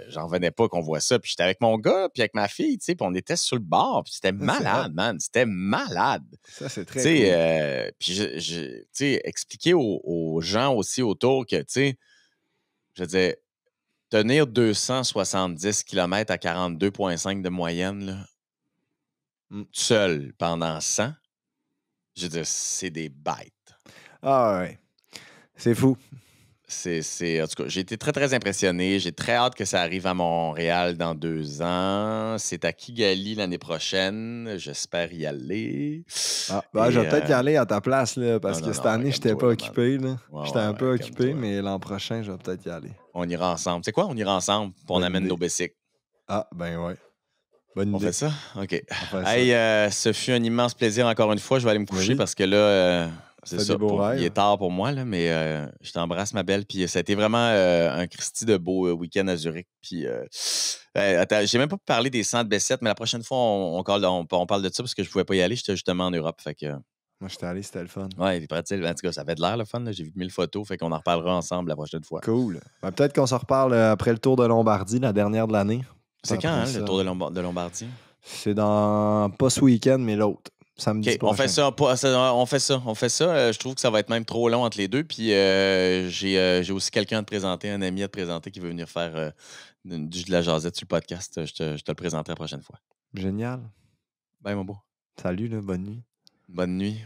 S2: j'en revenais pas qu'on voit ça. Puis j'étais avec mon gars, puis avec ma fille, puis on était sur le bord, puis c'était malade, man. C'était malade.
S3: Ça, c'est très cool.
S2: Puis, expliquer aux gens aussi autour que, je veux dire, tenir 270 km à 42,5 de moyenne, là, seul pendant 100, je veux dire, c'est des bêtes.
S3: Ah ouais. C'est fou.
S2: En tout cas, j'ai été très, très impressionné. J'ai très hâte que ça arrive à Montréal dans 2 ans. C'est à Kigali l'année prochaine. J'espère y aller.
S3: Je vais peut-être y aller à ta place, là, parce que cette année, je n'étais pas occupé. J'étais un peu occupé, mais l'an prochain, je vais peut-être y aller.
S2: On ira ensemble. C'est quoi? On ira ensemble, puis on amène nos bicycles.
S3: Ah, ben ouais. Bonne idée.
S2: On fait ça? OK. Ce fut un immense plaisir encore une fois. Je vais aller me coucher parce que là... c'est ça. Il est tard pour moi, là, mais je t'embrasse, ma belle. Puis ça a été vraiment un Christy de beau week-end à Zurich. Puis j'ai même pas parlé des 100 de B7, mais la prochaine fois, on parle de ça parce que je pouvais pas y aller. J'étais justement en Europe. Fait que,
S3: moi, j'étais allé, c'était le fun.
S2: Ouais, puis en tout cas, ça avait de l'air le fun. J'ai vu 1000 photos. Fait qu'on en reparlera ensemble la prochaine fois.
S3: Cool. Ben, peut-être qu'on se reparle après le Tour de Lombardie, la dernière de l'année.
S2: C'est quand, le Tour de Lombardie?
S3: C'est pas ce week-end, mais l'autre.
S2: Okay, on fait ça. Je trouve que ça va être même trop long entre les deux. Puis j'ai aussi quelqu'un à te présenter, un ami à te présenter qui veut venir faire de la jasette sur le podcast. Je te le présenterai la prochaine fois.
S3: Génial.
S2: Bye, mon beau.
S3: Salut, là, bonne nuit.
S2: Bonne nuit.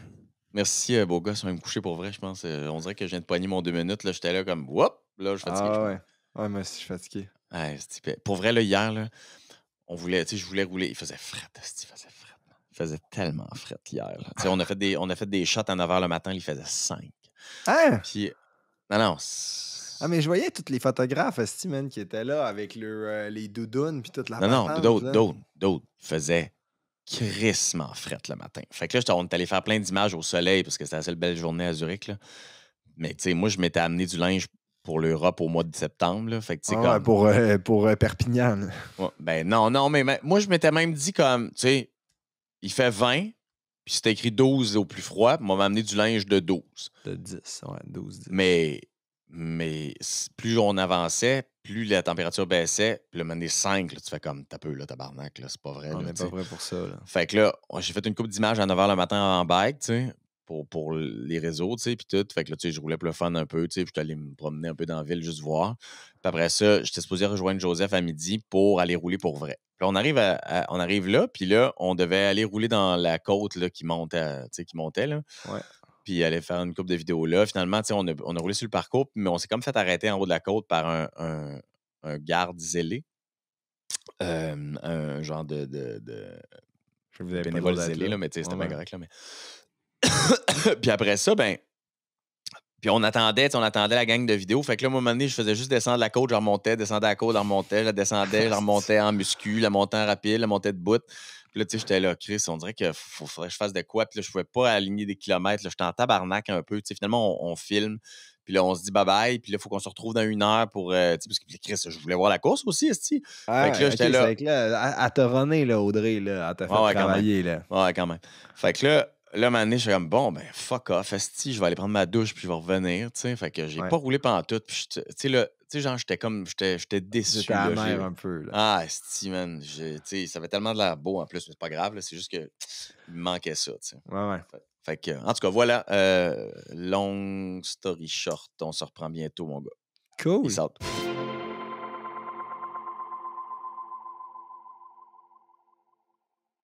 S2: Merci, beau gars. Ça va me coucher pour vrai, je pense. On dirait que je viens de pogner mon 2 minutes. Là, j'étais là comme, whoop! Là, je suis fatigué.
S3: Ouais, moi aussi, je suis fatigué.
S2: Ouais, pour vrai, là, hier, là, je voulais rouler. Il faisait fret. Il faisait tellement fret hier. On a fait des shots à 9h le matin, il faisait 5.
S3: Hein?
S2: Puis, non.
S3: Mais je voyais tous les photographes, man, qui étaient là avec les doudounes puis toute la
S2: patente. D'autres. Il faisait crissement fret le matin. Fait que là, on est allé faire plein d'images au soleil parce que c'était la seule belle journée à Zurich. Là. Mais, tu sais, moi, je m'étais amené du linge pour l'Europe au mois de septembre. Là. Fait que,
S3: pour Perpignan.
S2: Ouais, ben non, mais moi, je m'étais même dit comme, tu sais, il fait 20, puis c'était écrit 12 au plus froid, puis on m'a amené du linge de 12.
S3: De 10, ouais, 12, 10.
S2: Mais plus on avançait, plus la température baissait, puis le moment des 5, là, tu fais comme, t'as peu, là, tabarnak, là, c'est pas vrai.
S3: On n'est pas vrai pour ça. Là.
S2: Fait que là, j'ai fait une couple d'images à 9h le matin en bike, tu sais, pour les réseaux, tu sais, puis tout. Fait que là, tu sais, je roulais pour le fun un peu, tu sais, puis j'étais allé me promener un peu dans la ville, juste voir. Puis après ça, j'étais supposé rejoindre Joseph à midi pour aller rouler pour vrai. Puis là, on arrive là, puis là, on devait aller rouler dans la côte là, qui montait, tu sais, qui montait, là.
S3: Ouais.
S2: Puis aller faire une couple de vidéos là. Finalement, tu sais, on a roulé sur le parcours, mais on s'est comme fait arrêter en haut de la côte par un garde zélé. Un genre de
S3: Je vous avais pas le
S2: bénévole
S3: droit d'être
S2: zélé,
S3: là.
S2: là, mais tu sais, c'était
S3: Ouais,
S2: bien
S3: ouais.
S2: correct. Là, mais... Puis après ça, ben, puis on attendait la gang de vidéos. Fait que là, à un moment donné, je faisais juste descendre la côte, je remontais, descendais la côte, je remontais, je descendais, je remontais en muscu, la montais en rapide, la montais de bout. Puis là, tu sais, j'étais là, Chris, on dirait qu'il faudrait que je fasse de quoi. Puis là, je pouvais pas aligner des kilomètres. Là, j'étais en tabarnak un peu. Tu sais, finalement, on filme. Puis là, on se dit bye-bye. Puis là, il faut qu'on se retrouve dans 1 heure pour... tu sais, parce que Chris, je voulais voir la course aussi, esti. Fait que là,
S3: Ah,
S2: j'étais
S3: ok,
S2: là...
S3: c'est avec là, à te runner, là, Audrey, là, à te faire
S2: Ouais, quand même.
S3: travailler, là.
S2: Ouais, quand même. Fait que là, à un moment donné, je suis comme, bon, ben, fuck off, esti, je vais aller prendre ma douche, puis je vais revenir, tu sais. Fait que j'ai
S3: Ouais.
S2: pas roulé pendant tout. Puis, tu sais, là, tu sais, genre, j'étais déçu,
S3: J'étais
S2: là.
S3: amer un peu, là.
S2: Ah, esti, man. Tu sais, ça avait tellement de l'air beau, en plus, mais c'est pas grave, là. C'est juste que il me manquait ça, tu sais.
S3: Ouais, ouais.
S2: Fait que, en tout cas, voilà. Long story short, on se reprend bientôt, mon gars.
S3: Cool.
S2: Peace out.